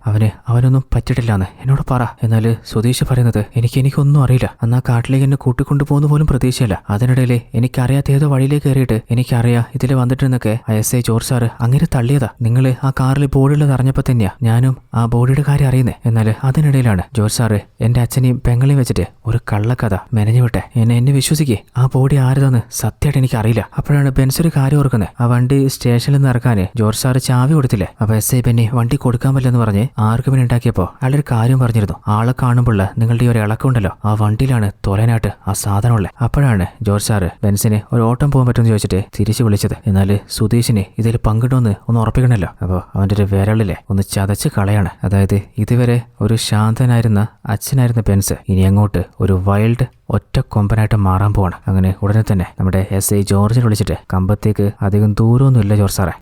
അവനൊന്നും പറ്റിട്ടില്ലാന്ന് എന്നോട് പറ. എന്നാൽ സുധീഷ് പറയുന്നത്, എനിക്കൊന്നും അറിയില്ല. അന്ന് ആ കാട്ടിലേക്ക് എന്നെ കൂട്ടിക്കൊണ്ടു പോകുന്ന പോലും പ്രതീക്ഷയല്ല. അതിനിടയിൽ എനിക്കറിയാത്ത ഏതോ വഴിയിലേക്ക് കയറിയിട്ട് എനിക്കറിയാം ഇതിൽ വന്നിട്ടെന്നൊക്കെ SI ജോർജ് സാറ് അങ്ങനെ തള്ളിയതാ. നിങ്ങൾ ആ കാറിൽ ബോഡിയുള്ളത് അറിഞ്ഞപ്പോൾ തന്നെയാ ഞാനും ആ ബോഡിയുടെ കാര്യം അറിയുന്നേ. എന്നാൽ അതിനിടയിലാണ് ജോർജ് സാറ് എന്റെ അച്ഛനെയും പെങ്ങളെയും വെച്ചിട്ട് ഒരു കള്ളക്കഥ മെനഞ്ഞു വിട്ടെ. എന്നെ വിശ്വസിക്കേ, ആ ബോഡി ആരതാന്ന് സത്യമായിട്ട് എനിക്ക് അറിയില്ല. അപ്പോഴാണ് ബെൻസ് ഒരു കാര്യം ഓർക്കുന്നത്. ആ വണ്ടി സ്റ്റേഷനിൽ നിന്ന് ഇറക്കാൻ ജോർജ് സാറ് ചാവി കൊടുത്തില്ലേ? അപ്പൊ SI ബെന്നി വണ്ടി കൊടുക്കാൻ പറ്റില്ലെന്ന് പറഞ്ഞ് ആർഗ്യുമെന്റ് ഉണ്ടാക്കിയപ്പോ അയാളൊരു കാര്യം പറഞ്ഞിരുന്നു, ആളെ കാണുമ്പോൾ നിങ്ങളുടെ ഒരു ഇളക്കമുണ്ടല്ലോ, ആ വണ്ടിയിലാണ് തൊലനായിട്ട് ആ സാധനമുള്ളത്. അപ്പോഴാണ് ജോർജ് സാറ് ബെൻസിന് ഒരു ഓട്ടം പോകാൻ പറ്റുമെന്ന് ചോദിച്ചിട്ട് തിരിച്ചു വിളിച്ചത്. എന്നാൽ സുധീഷിന് ഇതിൽ പങ്കിടുമെന്ന് ഒന്ന് ഉറപ്പിക്കണല്ലോ. അപ്പോൾ അവൻ്റെ ഒരു വിരളിലെ ഒന്ന് ചതച്ച് കളയാണ്. അതായത് ഇതുവരെ ഒരു ശാന്തനായിരുന്ന അച്ഛനായിരുന്ന ബെൻസ് ഇനി അങ്ങോട്ട് ഒരു വൈൽഡ് ഒറ്റ കൊമ്പനായിട്ട് മാറാൻ പോവാണ്. അങ്ങനെ ഉടനെ തന്നെ നമ്മുടെ SI ജോർജിനെ വിളിച്ചിട്ട്, കമ്പത്തേക്ക് അധികം ദൂരമൊന്നുമില്ല ജോർജ് സാറേ,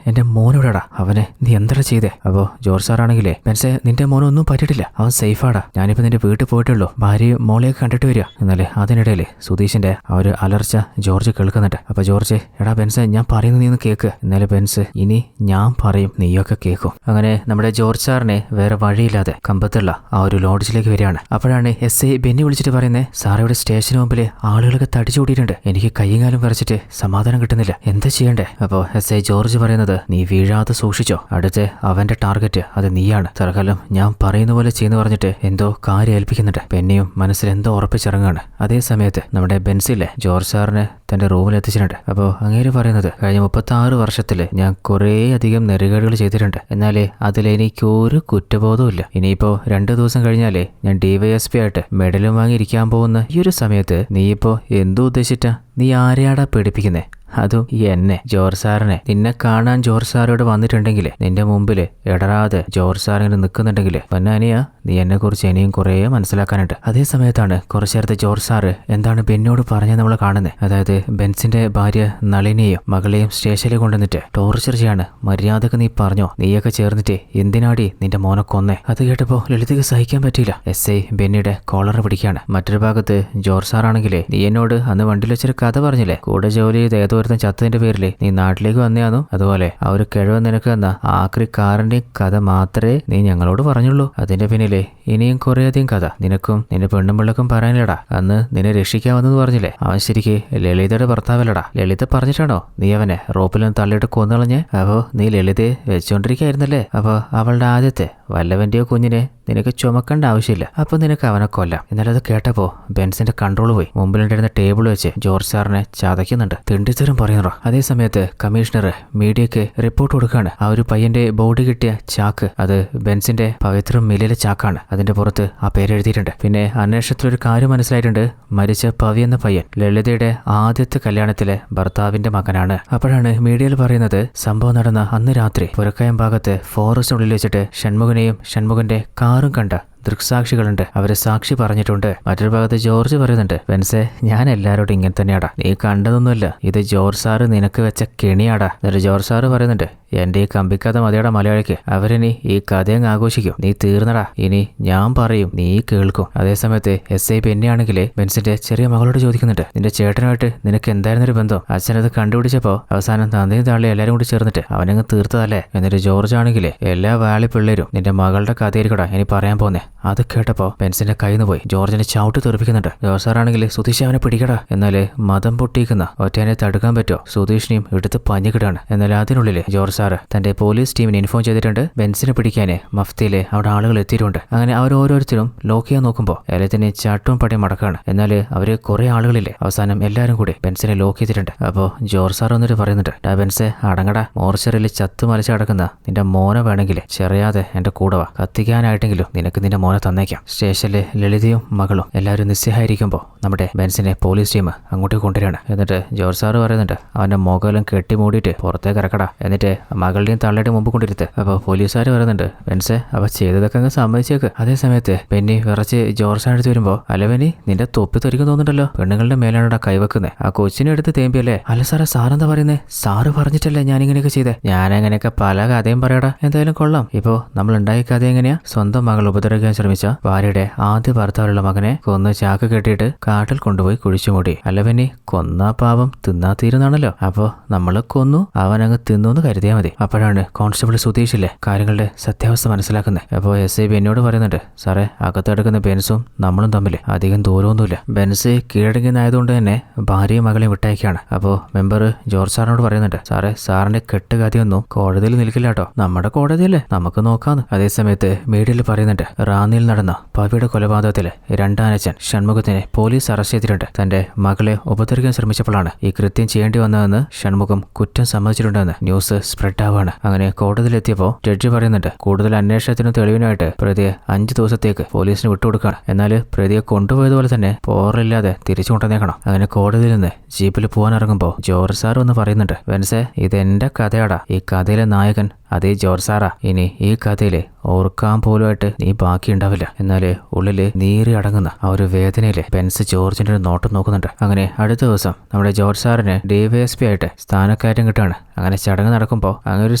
എന്റെ മോനെവിടെടാ? അവനെ നീ എന്താ ചെയ്തേ? അപ്പോൾ ജോർജ് സാറാണെങ്കിലേ, ബെൻസെ നിന്റെ മോനൊന്നും പറ്റിയിട്ടില്ല, അവൻ സേഫാടാ, ഞാനിപ്പോൾ നിന്റെ വീട്ടിൽ പോയിട്ടുള്ളൂ, ഭാര്യയും മോളെയൊക്കെ കണ്ടിട്ട് വരിക. എന്നാൽ അതിനിടയിൽ സുധീഷിന്റെ ആ ഒരു അലർച്ച ജോർജ് കേൾക്കുന്നുണ്ട്. അപ്പോൾ ജോർജ്, എടാ ബെൻസെ ഞാൻ പറയുന്നത് നീ ഒന്ന് കേൾക്ക്. എന്നാലും ബെൻസ്, ഇനി ഞാൻ പറയും നീയൊക്കെ കേൾക്കും. അങ്ങനെ നമ്മുടെ ജോർജ് സാറിനെ വേറെ വഴിയില്ലാതെ കമ്പത്തുള്ള ആ ഒരു ലോഡ്ജിലേക്ക് വരികയാണ്. അപ്പോഴാണ് SI ബെന്നി വിളിച്ചിട്ട് പറയുന്നത്, സാറയുടെ സ്റ്റേഷന് മുമ്പിൽ ആളുകളൊക്കെ തടിച്ചു കൂടിയിട്ടുണ്ട്, എനിക്ക് കയ്യും കാലും വരച്ചിട്ട് സമാധാനം കിട്ടുന്നില്ല, എന്താ ചെയ്യണ്ടേ? അപ്പോൾ SI ജോർജ് പറയുന്നത്, നീ വീഴാതെ സൂക്ഷിച്ചോ, അടുത്ത് അവന്റെ ടാർഗറ്റ് അത് നീയാണ്, തൽക്കാലം ഞാൻ പറയുന്ന പോലെ ചെയ്യുന്നു പറഞ്ഞിട്ട് എന്തോ കാര്യം ഏൽപ്പിക്കുന്നുണ്ട്. ബെന്നിയും മനസ്സിൽ എന്തോ ഉറപ്പിച്ചിറങ്ങാണ്. അതേ സമയത്ത് നമ്മുടെ ബെൻസില്ലേ ജോർജ് സാറിനെ തന്റെ റൂമിൽ എത്തിച്ചിട്ടുണ്ട്. അപ്പോൾ അങ്ങേര് പറയുന്നത്, കഴിഞ്ഞ 36 വർഷത്തിൽ ഞാൻ കുറേ അധികം നെറുകേടുകൾ ചെയ്തിട്ടുണ്ട്, എന്നാലേ അതിലെനിക്കൊരു കുറ്റബോധവും ഇല്ല. ഇനിയിപ്പോൾ 2 ദിവസം കഴിഞ്ഞാലേ ഞാൻ DYSP ആയിട്ട് മെഡലും വാങ്ങിയിരിക്കാൻ പോകുന്ന ഈ ഒരു സമയത്ത് നീയിപ്പോൾ എന്തോ ഉദ്ദേശിച്ചിട്ടാ? നീ ആരെയാടാ പേടിപ്പിക്കുന്നേ? അതും എന്നെ, ജോർജ് സാറിനെ. നിന്നെ കാണാൻ ജോർജ് സാറോട് വന്നിട്ടുണ്ടെങ്കിൽ നിന്റെ മുമ്പിൽ ഇടറാതെ ജോർജ് സാറിങ്ങനെ നിൽക്കുന്നുണ്ടെങ്കിൽ പൊന്നാനിയാ, നീ എന്നെ കുറിച്ച് ഇനിയും കുറേ മനസ്സിലാക്കാനുണ്ട്. അതേ സമയത്താണ് കുറച്ചു നേരത്തെ ജോർജ് സാറ് എന്താണ് ബെന്നോട് പറഞ്ഞത് നമ്മൾ കാണുന്നത്. അതായത് ബെൻസിന്റെ ഭാര്യ നളിനിയെയും മകളെയും സ്റ്റേഷനിൽ കൊണ്ടുവന്നിട്ട് ടോർച്ചർ ചെയ്യാണ്. മര്യാദക്ക് നീ പറഞ്ഞോ, നീയൊക്കെ ചേർന്നിട്ട് എന്തിനാടി നിന്റെ മോനെ കൊന്നേ? അത് കേട്ടപ്പോ ലളിതയ്ക്ക് സഹിക്കാൻ പറ്റിയില്ല. SI ബെന്നിയുടെ കോളർ പിടിക്കുകയാണ്. മറ്റൊരു ഭാഗത്ത് ജോർജ് സാറാണെങ്കിലേ, നീ എന്നോട് അന്ന് വണ്ടിയിൽ വെച്ചൊരു കഥ പറഞ്ഞില്ലേ, കൂടെ ജോലി ചെയ്ത് ഏതോ ഒരുത്തൻ ചത്തതിന്റെ പേരിൽ നീ നാട്ടിലേക്ക് വന്നയാന്നു, അതുപോലെ ആ ഒരു കിഴവൻ നിനക്ക് തന്ന ആക്രി കാറിന്റെയും കഥ മാത്രമേ നീ ഞങ്ങളോട് പറഞ്ഞുള്ളൂ. അതിന്റെ പിന്നിലെ ഇനിയും കുറേയധികം കഥ നിനക്കും നിന്റെ പെണ്ണും പിള്ളക്കും പറയാനില്ലടാ. അന്ന് നിന്നെ രക്ഷിക്കാമെന്ന് പറഞ്ഞില്ലേ, അവൻ ശരിക്ക് ലളിതയുടെ ഭർത്താവല്ലടാ. ലളിത പറഞ്ഞിട്ടാണോ നീ അവനെ റോപ്പിലൊന്ന് തള്ളിയിട്ട് കൊന്നുകളഞ്ഞ്? അപ്പോ നീ ലളിതയെ വെച്ചോണ്ടിരിക്കായിരുന്നല്ലേ? അപ്പൊ അവളുടെ ആദ്യത്തെ വല്ലവന്റെയോ കുഞ്ഞിനെ നിനക്ക് ചുമക്കേണ്ട ആവശ്യമില്ല, അപ്പൊ നിനക്ക് അവനെ കൊല്ലാം. എന്നാലത് കേട്ടപ്പോ ബെൻസിന്റെ കൺട്രോൾ പോയി. മുമ്പിലുണ്ടായിരുന്ന ടേബിൾ വെച്ച് ജോർജ് സാറിനെ ചതയ്ക്കുന്നുണ്ട്. തിണ്ടിത്തരം പറയുന്നോ. അതേ സമയത്ത് കമ്മീഷണർ മീഡിയക്ക് റിപ്പോർട്ട് കൊടുക്കാണ്. ആ ഒരു പയ്യന്റെ ബോഡി കിട്ടിയ ചാക്ക് അത് ബെൻസിന്റെ പവിത്രം മില്ലിലെ ചാക്കാണ്. അതിന്റെ പുറത്ത് ആ പേരെഴുതിയിട്ടുണ്ട്. പിന്നെ അന്വേഷണത്തിലൊരു കാര്യം മനസ്സിലായിട്ടുണ്ട്, മരിച്ച പവി എന്ന പയ്യൻ ലളിതയുടെ ആദ്യത്തെ കല്യാണത്തിലെ ഭർത്താവിന്റെ മകനാണ്. അപ്പോഴാണ് മീഡിയയിൽ പറയുന്നത്, സംഭവം നടന്ന അന്ന് രാത്രി പുരക്കയം ഭാഗത്ത് ഫോറസ്റ്റിനുള്ളിൽ വെച്ചിട്ട് ഷൺമുഖനെയും ഷൺമുഖന്റെ കാറും കണ്ട ദൃക്സാക്ഷികളുണ്ട്, അവര് സാക്ഷി പറഞ്ഞിട്ടുണ്ട്. മറ്റൊരു ഭാഗത്ത് ജോർജ് പറയുന്നുണ്ട്, ബെൻസെ ഞാൻ എല്ലാവരോടും ഇങ്ങനെ തന്നെയാടാ, നീ കണ്ടതൊന്നുമല്ല, ഇത് ജോർജ് സാറ് നിനക്ക് വെച്ച കെണിയാടാ. എന്നിട്ട് ജോർജ് സാറ് പറയുന്നുണ്ട്, എന്റെ ഈ കമ്പിക്കഥ മതിയുടെ മലയാളിക്ക്, അവരിനി ഈ കഥയങ്ങ് ആഘോഷിക്കും, നീ തീർന്നടാ, ഇനി ഞാൻ പറയും നീ കേൾക്കും. അതേസമയത്ത് SI ബെന്നിയാണെങ്കിലേ ബെൻസിന്റെ ചെറിയ മകളോട് ചോദിക്കുന്നുണ്ട്, നിന്റെ ചേട്ടനുമായിട്ട് നിനക്ക് എന്തായിരുന്നൊരു ബന്ധം? അച്ഛനത് കണ്ടുപിടിച്ചപ്പോ അവസാനം തന്തയും താളി എല്ലാരും കൂടി ചേർന്നിട്ട് അവനങ്ങ് തീർത്തതല്ലേ? എന്നിട്ട് ജോർജ് ആണെങ്കിലേ, എല്ലാ വാളി പിള്ളേരും നിന്റെ മകളുടെ കഥയായിരിക്കടാ ഇനി പറയാൻ പോന്നെ. അത് കേട്ടപ്പോ ബെൻസിന്റെ കയ്യിൽ നിന്ന് പോയി ജോർജിനെ ചവിട്ടി തെറിപ്പിക്കുന്നുണ്ട്. ജോർജ് സാറാണെങ്കിൽ, സുധീഷ് അവനെ പിടിക്കടാ. എന്നാല് മതം പൊട്ടിക്കുന്ന ഒറ്റേനെ തടുക്കാൻ പറ്റുമോ? സുധീഷിനെയും എടുത്ത് പഞ്ഞിക്കിടാണ്. എന്നാൽ അതിനുള്ളിൽ ജോർജ് സാറ് തന്റെ പോലീസ് ടീമിനെ ഇൻഫോം ചെയ്തിട്ടുണ്ട്, ബെൻസിനെ പിടിക്കാന് മഫ്തിയിലെ അവിടെ ആളുകൾ എത്തിയിട്ടുണ്ട്. അങ്ങനെ അവർ ഓരോരുത്തരും ലോക്ക് ചെയ്യാൻ നോക്കുമ്പോൾ എല്ലാത്തിനെ ചാട്ടവും പടയും മടക്കാണ്. എന്നാൽ അവര് കുറെ ആളുകളില്ലേ, അവസാനം എല്ലാവരും കൂടി ബെൻസിനെ ലോക്ക് ചെയ്തിട്ടുണ്ട്. അപ്പോ ജോർജ് സാർ എന്നിട്ട് പറയുന്നുണ്ട്, ബെൻസെ അടങ്ങടാ, മോർച്ചറിയിൽ ചത്തു മലച്ച് കിടക്കുന്ന നിന്റെ മോനെ വേണമെങ്കിൽ ചെറിയാതെ എന്റെ കൂടെ വാ, കത്തിക്കാനായിട്ടെങ്കിലും നിനക്ക് നിന്റെ മോനെ തന്നേക്കാം. സ്റ്റേഷനിലെ ലളിതയും മകളും എല്ലാവരും നിസ്സഹായിരിക്കുമ്പോൾ നമ്മുടെ ബെൻസിനെ പോലീസ് ടീം അങ്ങോട്ടേക്ക് കൊണ്ടുവരികയാണ്. എന്നിട്ട് ജോർജ് സാറ് പറയുന്നുണ്ട്, അവന്റെ മുഖലും കെട്ടി മൂടിയിട്ട് പുറത്തേക്ക് ഇറക്കടാ, എന്നിട്ട് മകളുടെയും തള്ളയുടെയും മുമ്പ് കൊണ്ടിരുത്ത്. അപ്പോൾ പോലീസുകാർ പറയുന്നുണ്ട്, ബെൻസെ അവ ചെയ്തതൊക്കെ അങ്ങ് സമ്മതിച്ചേക്ക്. അതേ സമയത്ത് ബെന്നി വിറച്ച് ജോർജ് സാർ എടുത്ത് വരുമ്പോൾ, അല്ല ബെന്നി നിന്റെ തൊപ്പി തെറിക്കും തോന്നുന്നുണ്ടല്ലോ, പെണ്ണുങ്ങളുടെ മേലാണോടാ കൈവെക്കുന്നത്, ആ കൊച്ചിനെ എടുത്ത് തേമ്പിയല്ലേ? അല്ല സാറേ, സാറെന്താ പറയുന്നേ? സാറ് പറഞ്ഞിട്ടല്ലേ ഞാൻ ഇങ്ങനെയൊക്കെ ചെയ്തേ? ഞാൻ അങ്ങനെയൊക്കെ പല കഥയും പറയടാ. എന്തായാലും കൊള്ളാം. ഇപ്പോ നമ്മൾ ഉണ്ടായ കഥ എങ്ങനെയാ? സ്വന്തം മകൾ ഉപദ്രവിക്കാൻ ശ്രമിച്ച ഭാര്യയുടെ ആദ്യ ഭർത്താവുള്ള മകനെ കൊന്ന് ചാക്ക് കെട്ടിയിട്ട് കാട്ടിൽ കൊണ്ടുപോയി കുഴിച്ചുമൂടി. അല്ല പിന്നെ കൊന്ന പാവം തിന്നാ തീരുന്നാണല്ലോ. അപ്പോ നമ്മള് കൊന്നു അവനങ്ങ് തിന്നു എന്ന് കരുതിയാൽ മതി. അപ്പോഴാണ് കോൺസ്റ്റബിൾ സുധീഷില്ലേ കാര്യങ്ങളുടെ സത്യാവസ്ഥ മനസ്സിലാക്കുന്നത്. അപ്പോൾ എസ് ഐ ബെന്നിയോട് പറയുന്നുണ്ട്, സാറേ അകത്തെടുക്കുന്ന ബെൻസും നമ്മളും തമ്മിൽ അധികം ദൂരമൊന്നുമില്ല. ബെൻസ് കീഴടങ്ങിയതായതുകൊണ്ട് തന്നെ ഭാര്യയും മകളെയും വിട്ടയക്കാണ്. അപ്പോൾ മെമ്പർ ജോർജ് സാറിനോട് പറയുന്നുണ്ട്, സാറിന്റെ കെട്ടുകഥയൊന്നും കോടതിയിൽ നിൽക്കില്ല കേട്ടോ, നമ്മുടെ കോടതിയല്ലേ, നമുക്ക് നോക്കാന്ന്. അതേസമയത്ത് മീഡിയയിൽ പറയുന്നുണ്ട്, റാന്നിയിൽ നടന്ന പവിയുടെ കൊലപാതകത്തില് രണ്ടാനച്ചൻ ഷൺമുഖത്തിനെ പോലീസ് അറസ്റ്റ് ചെയ്തിട്ടുണ്ട്. തന്റെ മകളെ ഉപദ്രവിക്കാൻ ശ്രമിച്ചപ്പോഴാണ് ഈ കൃത്യം ചെയ്യേണ്ടി വന്നതെന്ന് ഷൺമുഖം കുറ്റം സമ്മതിച്ചിട്ടുണ്ടെന്ന് ന്യൂസ് സ്പ്രെഡ് ആവുകയാണ്. അങ്ങനെ കോടതിയിലെത്തിയപ്പോൾ ജഡ്ജി പറയുന്നുണ്ട്, കൂടുതൽ അന്വേഷണത്തിനും തെളിവിനായിട്ട് പ്രതിയെ 5 ദിവസത്തേക്ക് പോലീസിന് വിട്ടുകൊടുക്കണം. എന്നാൽ പ്രതിയെ കൊണ്ടുപോയതുപോലെ തന്നെ പോറില്ലാതെ തിരിച്ചു കൊണ്ടുവന്നേക്കണം. അങ്ങനെ കോടതിയിൽ നിന്ന് ജീപ്പിൽ പോകാൻ ഇറങ്ങുമ്പോൾ ജോർജ് സാർ ഒന്ന് പറയുന്നുണ്ട്, വെൻസേ ഇതെന്റെ കഥയാടാ, ഈ കഥയിലെ നായകൻ അതേ ജോർജ് സാറാ. ഇനി ഈ കഥയില് ഓർക്കാൻ പോലുമായിട്ട് നീ ബാക്കിയുണ്ടാവില്ല. എന്നാല് ഉള്ളില് നീറി അടങ്ങുന്ന ആ ഒരു വേദനയില് ബെൻസ് ജോർജിന്റെ ഒരു നോട്ടം നോക്കുന്നുണ്ട്. അങ്ങനെ അടുത്ത ദിവസം നമ്മുടെ ജോർജ് സാറിന് DYSP ആയിട്ട് സ്ഥാനക്കയറ്റം കിട്ടുകയാണ്. അങ്ങനെ ചടങ്ങ് നടക്കുമ്പോൾ അങ്ങനെ ഒരു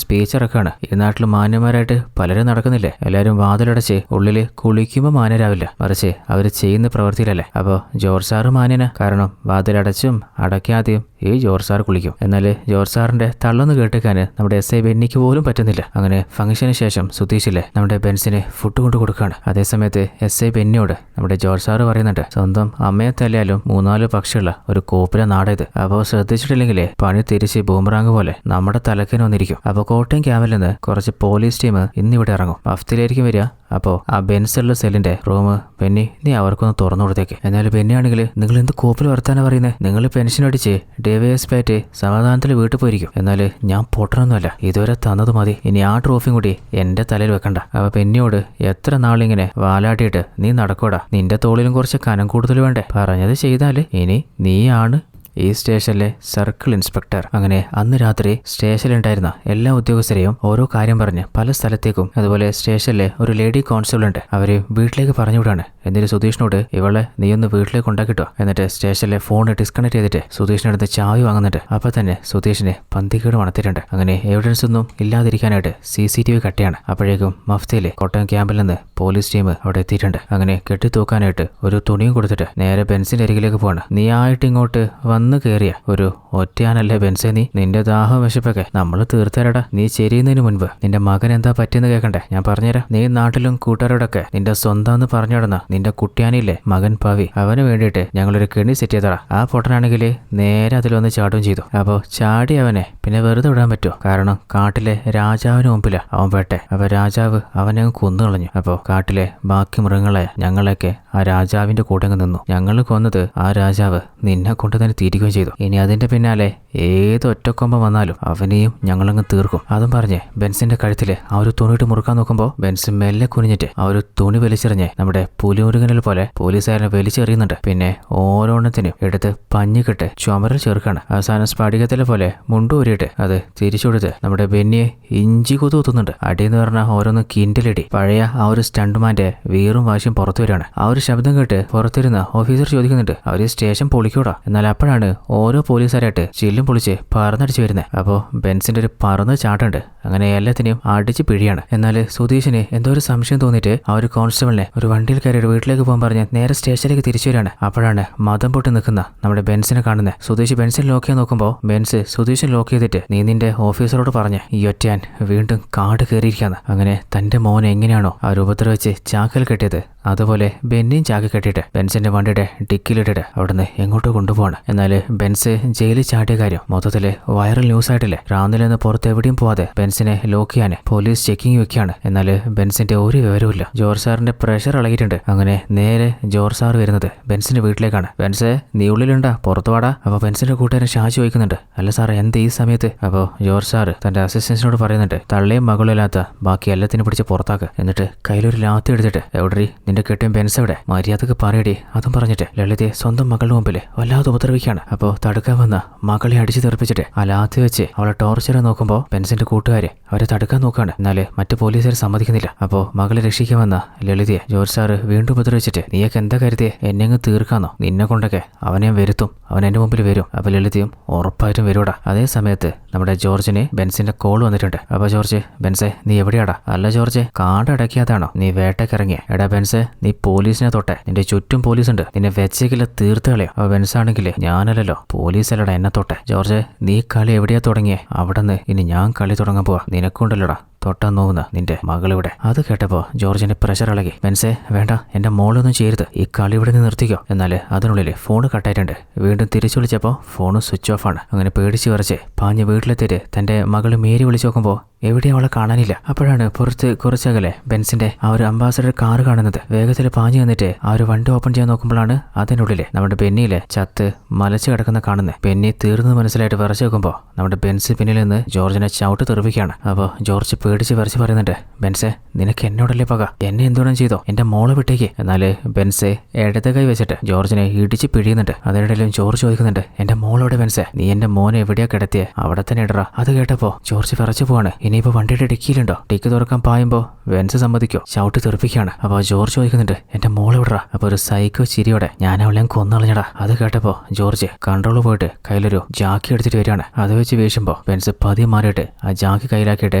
സ്പീച്ച് ഇറക്കാണ്. ഈ നാട്ടിൽ മാന്യന്മാരായിട്ട് പലരും നടക്കുന്നില്ലേ, എല്ലാവരും വാതിലടച്ച് ഉള്ളില് കുളിക്കുമ്പോൾ മാന്യരാവില്ല, മറിച്ച് അവര് ചെയ്യുന്ന പ്രവൃത്തിയിലല്ലേ. അപ്പോൾ ജോർജ് സാറ് മാന്യന, കാരണം വാതിലടച്ചും അടയ്ക്കാതെയും ഈ ജോർജ് സാർ കുളിക്കും. എന്നാൽ ജോർജ് സാറിന്റെ തള്ളൊന്ന് കേൾക്കാൻ നമ്മുടെ SI ബെന്നിക്ക് പോലും പറ്റുന്നില്ല. അങ്ങനെ ഫംഗ്ഷന് ശേഷം സുധീഷിലെ നമ്മുടെ ബെൻസിന് ഫുഡ് കൊണ്ട് കൊടുക്കുകയാണ്. അതേസമയത്ത് SI ബെന്നിയോട് നമ്മുടെ ജോർജ് സാറ് പറയുന്നുണ്ട്, സ്വന്തം അമ്മയെ തല്ലിയാലും 3-4 പക്ഷിയുള്ള ഒരു കോപ്പിലെ നാടേത്. അപ്പോൾ ശ്രദ്ധിച്ചിട്ടില്ലെങ്കിലേ പണി തിരിച്ച് ബൂമറാങ് പോലെ നമ്മുടെ തലക്കിന് വന്നിരിക്കും. അപ്പോൾ കോട്ടയം ക്യാമ്പിൽ നിന്ന് കുറച്ച് പോലീസ് ടീം ഇന്നിവിടെ ഇറങ്ങും. മഫ്തിയിലായിരിക്കും വരിക. അപ്പോൾ ആ ബെൻസുള്ള സെല്ലിന്റെ റൂം ബെന്നി നീ അവർക്കൊന്ന് തുറന്നു കൊടുത്തേക്ക്. എന്നാലും ബെന്നിയാണെങ്കിൽ നിങ്ങൾ എന്ത് കോപ്പിൽ വർത്താനം പറയുന്നത്, നിങ്ങൾ പെൻഷൻ അടിച്ച് DYSP ആയിട്ട് സമാധാനത്തിൽ വീട്ടിൽ പോയിരിക്കും. എന്നാൽ ഞാൻ പൊട്ടണമൊന്നുമല്ല, ഇതുവരെ തന്നത് മതി, ഇനി ആ ട്രോഫിയും കൂടി എന്റെ തലയിൽ വെക്കണ്ട. അപ്പോൾ ബെന്നിയോട് എത്ര നാളിങ്ങനെ വാലാട്ടിയിട്ട് നീ നടക്കൂടാ, നിന്റെ തോളിലും കുറച്ച് കനം കൂടുതൽ വേണ്ടേ, പറഞ്ഞത് ചെയ്താല് ഇനി നീയാണ് ഈ സ്റ്റേഷനിലെ സർക്കിൾ ഇൻസ്പെക്ടർ. അങ്ങനെ അന്ന് രാത്രി സ്റ്റേഷനിലുണ്ടായിരുന്ന എല്ലാ ഉദ്യോഗസ്ഥരെയും ഓരോ കാര്യം പറഞ്ഞ് പല സ്ഥലത്തേക്കും, അതുപോലെ സ്റ്റേഷനിലെ ഒരു ലേഡി കോൺസ്റ്റബിൾ ഉണ്ട്, അവര് വീട്ടിലേക്ക് പറഞ്ഞുവിടാണ്. എന്നിട്ട് സുധീഷിനോട് ഇവളെ നീ ഒന്ന് വീട്ടിലേക്ക് ഉണ്ടാക്കിട്ടോ. എന്നിട്ട് സ്റ്റേഷനിലെ ഫോൺ ഡിസ്കണക്ട് ചെയ്തിട്ട് സുധീഷിനടുത്ത് ചാവി വാങ്ങുന്നുണ്ട്. അപ്പൊ തന്നെ സുധീഷിനെ പന്തികേട് മണത്തിട്ടുണ്ട്. അങ്ങനെ എവിഡൻസ് ഒന്നും ഇല്ലാതിരിക്കാനായിട്ട് CCTV കട്ടിയാണ്. അപ്പോഴേക്കും മഫ്തിയിലെ കോട്ടയം ക്യാമ്പിൽ നിന്ന് പോലീസ് ടീം അവിടെ എത്തിയിട്ടുണ്ട്. അങ്ങനെ കെട്ടിത്തൂക്കാനായിട്ട് ഒരു തുണിയും കൊടുത്തിട്ട് നേരെ ബെൻസിന്റെ അരികിലേക്ക് പോവാണ്. നീ ആയിട്ട് ഇങ്ങോട്ട് വന്ന് കയറിയ ഒരു ഒറ്റയാനല്ലേ ബെൻസേ, നീ നിന്റെ ദാഹം വിശപ്പൊക്കെ നമ്മൾ തീർത്തരടാ. നീ ചെരിയുന്നതിന് മുൻപ് നിന്റെ മകൻ എന്താ പറ്റിയെന്ന് കേൾക്കണ്ടേ, ഞാൻ പറഞ്ഞുതരാം. നീ നാട്ടിലും കൂട്ടുകാരോടൊക്കെ നിന്റെ സ്വന്തം പറഞ്ഞു നടന്ന നിന്റെ കുട്ടിയാനില്ലേ മകൻ പവി, അവന് വേണ്ടിയിട്ട് ഞങ്ങളൊരു കെണി സെറ്റ് ചെയ്തടാ. ആ പൊട്ടനാണെങ്കിൽ നേരെ അതിലൊന്ന് ചാടുകയും ചെയ്തു. അപ്പോൾ ചാടി അവനെ പിന്നെ വെറുതെ വിടാൻ പറ്റുമോ, കാരണം കാട്ടിലെ രാജാവിന് മുമ്പിലാ അവൻ പെട്ടെ. അപ്പൊ രാജാവ് അവനെ കൊന്നു കളഞ്ഞു. അപ്പോൾ കാട്ടിലെ ബാക്കി മൃഗങ്ങളെ ഞങ്ങളൊക്കെ ആ രാജാവിന്റെ കൂടെ നിന്നു. ഞങ്ങൾ കൊന്നത് ആ രാജാവ് നിന്നെ കൊണ്ട് തന്നെ തീരുകയും ചെയ്തു. ഇനി അതിന്റെ പിന്നാലെ ഏത് ഒറ്റക്കൊമ്പം വന്നാലും അവനെയും ഞങ്ങളങ്ങ് തീർക്കും. അതും പറഞ്ഞ് ബെൻസിന്റെ കഴുത്തില് ആ ഒരു തുണിയിട്ട് മുറുക്കാൻ നോക്കുമ്പോൾ ബെൻസ് മെല്ലെ കുനിഞ്ഞിട്ട് ആ ഒരു തുണി വലിച്ചെറിഞ്ഞ് നമ്മുടെ പുലിമുരുകനിൽ പോലെ പോലീസുകാരനെ വലിച്ചെറിയുന്നുണ്ട്. പിന്നെ ഓരോണ്ണത്തിനും എടുത്ത് പഞ്ഞിക്കിട്ട് ചുമരിൽ ചേർക്കാണ്. അവസാനം സ്ഫടികത്തിലെ പോലെ മുണ്ടൂരിയിട്ട് അത് തിരിച്ചുകൊടുത്ത് നമ്മുടെ ബെന്നിയെ ഇഞ്ചി കുത്തുന്നുണ്ട്. അടിയെന്ന് പറഞ്ഞാൽ ഓരോന്ന് കിൻഡിലടി. പഴയ ആ ഒരു സ്റ്റണ്ട്മാന്റെ വീറും വാശിയും പുറത്തു വരികയാണ്. ആ ഒരു ശബ്ദം കേട്ട് പുറത്തിരുന്ന ഓഫീസർ ചോദിക്കുന്നുണ്ട്, അവര് സ്റ്റേഷൻ പൊളിക്കൂടാ. എന്നാൽ അപ്പോഴാണ് ഓരോ പോലീസുകാരായിട്ട് ചില്ലും പൊളിച്ച് പറന്നടിച്ച് വരുന്നത്. അപ്പോൾ ബെൻസിന്റെ ഒരു പറന്ന് ചാട്ടുണ്ട്. അങ്ങനെ എല്ലാത്തിനെയും അടിച്ച് പിഴിയാണ്. എന്നാൽ സുധീഷിന് എന്തോ ഒരു സംശയം തോന്നിയിട്ട് ആ ഒരു കോൺസ്റ്റബിളിനെ ഒരു വണ്ടിയിൽ കയറിയിട്ട് വീട്ടിലേക്ക് പോകാൻ പറഞ്ഞ് നേരെ സ്റ്റേഷനിലേക്ക് തിരിച്ചു വരികയാണ്. അപ്പോഴാണ് മതം പൊട്ടി നിൽക്കുന്ന നമ്മുടെ ബെൻസിനെ കാണുന്നത്. സുധീഷ് ബെൻസിനെ ലോക്ക് ചെയ്യാൻ നോക്കുമ്പോൾ ബെൻസ് സുധീഷിനെ ലോക്ക് ചെയ്തിട്ട് നീ നിന്റെ ഓഫീസറോട് പറഞ്ഞ് ഈ ഒറ്റയാൻ വീണ്ടും കാട് കയറിയിരിക്കാന്ന്. അങ്ങനെ തന്റെ മോൻ എങ്ങനെയാണോ ആ രൂപത്തിൽ വെച്ച് ചാക്കൽ കെട്ടിയത് അതുപോലെ ബെന്നിയും ചാക്കി കെട്ടിയിട്ട് ബെൻസിന്റെ വണ്ടിയുടെ ഡിക്കിലിട്ടിട്ട് അവിടുന്ന് എങ്ങോട്ടോ കൊണ്ടുപോവാണ്. എന്നാൽ ബെൻസ് ജയിലിൽ ചാടിയ കാര്യം മൊത്തത്തില് വൈറൽ ന്യൂസ് ആയിട്ടില്ലേ. റാന്നിൽ നിന്ന് പുറത്ത് എവിടെയും പോവാതെ ബെൻസിനെ ലോക്ക് ചെയ്യാൻ പോലീസ് ചെക്കിങ് വെക്കുകയാണ്. എന്നാൽ ബെൻസിന്റെ ഒരു വിവരവുമില്ല. ജോർജ് സാറിന്റെ പ്രഷർ ഇളകിയിട്ടുണ്ട്. അങ്ങനെ നേരെ ജോർജ് സാർ വരുന്നത് ബെൻസിന്റെ വീട്ടിലേക്കാണ്. ബെൻസ് നീ ഉള്ളിലുണ്ടാ, പുറത്തു വാടാ. അപ്പോൾ ബെൻസിന്റെ കൂട്ടുകാരൻ ഷാജി ചോദിക്കുന്നുണ്ട്, അല്ല സാറേ എന്ത് ഈ സമയത്ത്? അപ്പോൾ ജോർജ് സാർ തന്റെ അസിസ്റ്റൻസിനോട് പറയുന്നുണ്ട്, തള്ളയും മകളും ഇല്ലാത്ത ബാക്കി എല്ലാത്തിനും പിടിച്ച് പുറത്താക്ക്. എന്നിട്ട് കയ്യിലൊരു ലാത്തി എടുത്തിട്ട് എവിടെ നിന്റെ കെട്ടിയും ബെൻസ് എവിടെ, മര്യാദക്ക് പറയടി. അതും പറഞ്ഞിട്ട് ലളിതയെ സ്വന്തം മകളുടെ മുമ്പിൽ വല്ലാതെ ഉപദ്രവിക്കുകയാണ്. അപ്പോൾ തടുക്കാൻ വന്ന മകളെ അടിച്ചു തെറിപ്പിച്ചിട്ട് അലാത്തി വെച്ച് അവളെ ടോർച്ചർ നോക്കുമ്പോൾ ബെൻസിന്റെ കൂട്ടുകാര് അവരെ തടുക്കാൻ നോക്കുകയാണ്. എന്നാല് മറ്റു പോലീസുകാർ സമ്മതിക്കുന്നില്ല. അപ്പോൾ മകളെ രക്ഷിക്കാൻ വന്ന ലളിതയെ ജോർജ് സാറ് വീണ്ടും ഉപദ്രവിച്ചിട്ട് നീയൊക്കെ എന്താ കരുതിയെ എന്നെ അങ്ങ് തീർക്കാന്നോ? നിന്നെ കൊണ്ടൊക്കെ അവനെ വരുത്തും, അവൻ എന്റെ മുമ്പിൽ വരും. അപ്പോൾ ലളിതയും ഉറപ്പായിട്ടും വരൂടാ. അതേ സമയത്ത് നമ്മുടെ ജോർജിന് ബെൻസിന്റെ കോൾ വന്നിട്ടുണ്ട്. അപ്പോൾ ജോർജ്, ബെൻസെ നീ എവിടെയാടാ? അല്ല ജോർജ്, കാടടക്കിയതാണോ നീ വേട്ടക്കിറങ്ങിയ? എടാ ബെൻസെ, നീ പോലീസിനെ തൊട്ടെ, നിന്റെ ചുറ്റും പോലീസുണ്ട്, നിന്നെ വെച്ചേക്കില്ല തീർത്ത് കളയോ. അപ്പോൾ ബെൻസാണെങ്കിലേ ഞാനല്ലല്ലോ പോലീസല്ലടാ എന്നെ തൊട്ടെ. ജോർജ്, നീ കളി എവിടെയാ തുടങ്ങിയേ? അവിടെ നിന്ന് ഇനി ഞാൻ കളി തുടങ്ങാൻ പോവാ. നിനക്കുണ്ടല്ലോടാ തൊട്ടാൻ നോവുന്ന നിന്റെ മകളിവിടെ. അത് കേട്ടപ്പോ ജോർജിന്റെ പ്രഷർ ഇളകി. ബെൻസേ വേണ്ട, എന്റെ മോളൊന്നും ചെയ്യരുത്, ഈ കളി ഇവിടെ നിന്ന് നിർത്തിക്കോ. എന്നാൽ അതിനുള്ളിൽ ഫോൺ കട്ടായിട്ടുണ്ട്. വീണ്ടും തിരിച്ചു വിളിച്ചപ്പോൾ ഫോണ് സ്വിച്ച് ഓഫ് ആണ്. അങ്ങനെ പേടിച്ച് വരച്ച് പാഞ്ഞ് വീട്ടിലെത്തിയിട്ട് തന്റെ മകള് മേരി വിളിച്ചു നോക്കുമ്പോൾ എവിടെയും അവളെ കാണാനില്ല. അപ്പോഴാണ് പുറത്ത് കുറച്ചകലെ ബെൻസിന്റെ ആ ഒരു അംബാസഡർ കാർ കാണുന്നത്. വേഗത്തിൽ പാഞ്ഞു വന്നിട്ട് ആ ഒരു വണ്ടി ഓപ്പൺ ചെയ്യാൻ നോക്കുമ്പോഴാണ് അതിനുള്ളില് നമ്മുടെ ബെന്നിയിലെ ചത്ത് മലച്ചു കിടക്കുന്ന കാണുന്നത്. ബെന്നി തീർന്നത് മനസ്സിലായിട്ട് വിറച്ചു നോക്കുമ്പോൾ നമ്മുടെ ബെൻസ് പിന്നിൽ നിന്ന് ജോർജിനെ ചവിട്ട് തെറിപ്പിക്കുകയാണ്. അപ്പോൾ ജോർജ് പേടിച്ച് വിറച്ച് പറയുന്നുണ്ട്, ബെൻസെ നിനക്ക് എന്നോടല്ലേ പക, എന്നെ എന്തോണം ചെയ്തോ, എന്റെ മോളെ വിട്ടേക്ക്. എന്നാല് ബെൻസെ ഇടത്തെ കൈ വെച്ചിട്ട് ജോർജിനെ ഇടിച്ച് പിഴിയുന്നുണ്ട്. അതിനിടയിലും ജോർജ് ചോദിക്കുന്നുണ്ട്, എന്റെ മോളോടെ ബെൻസെ, നീ എന്റെ മോനെ എവിടെയാ കിടത്തിയെ? അവിടെ തന്നെ ഇടറ. അത് കേട്ടപ്പോ ജോർജ് വിറച്ചു പോവാണ്. ഇനിയിപ്പോ വണ്ടിയുടെ ഡിക്കിയിലുണ്ടോ? ഡിക്കി തുറക്കാൻ പായുമ്പോ ബെൻസ് സമ്മതിക്കോ? ചവിട്ടി തെറിപ്പിക്കുകയാണ്. അപ്പോൾ ജോർജ് ചോദിക്കുന്നുണ്ട്, എന്റെ മോളെ വിടറ. അപ്പൊ ഒരു സൈക്കോ ചിരിയോടെ, ഞാൻ അവളെ കൊന്നളഞ്ഞടാ. അത് കേട്ടപ്പോ ജോർജ് കൺട്രോൾ പോയിട്ട് കയ്യിലൊരു ജാക്കി എടുത്തിട്ട് വരികയാണ്. അത് വെച്ച് വീശുമ്പോ ബെൻസ് പതിയെ മാറിയിട്ട് ആ ജാക്കി കയ്യിലാക്കിയിട്ട്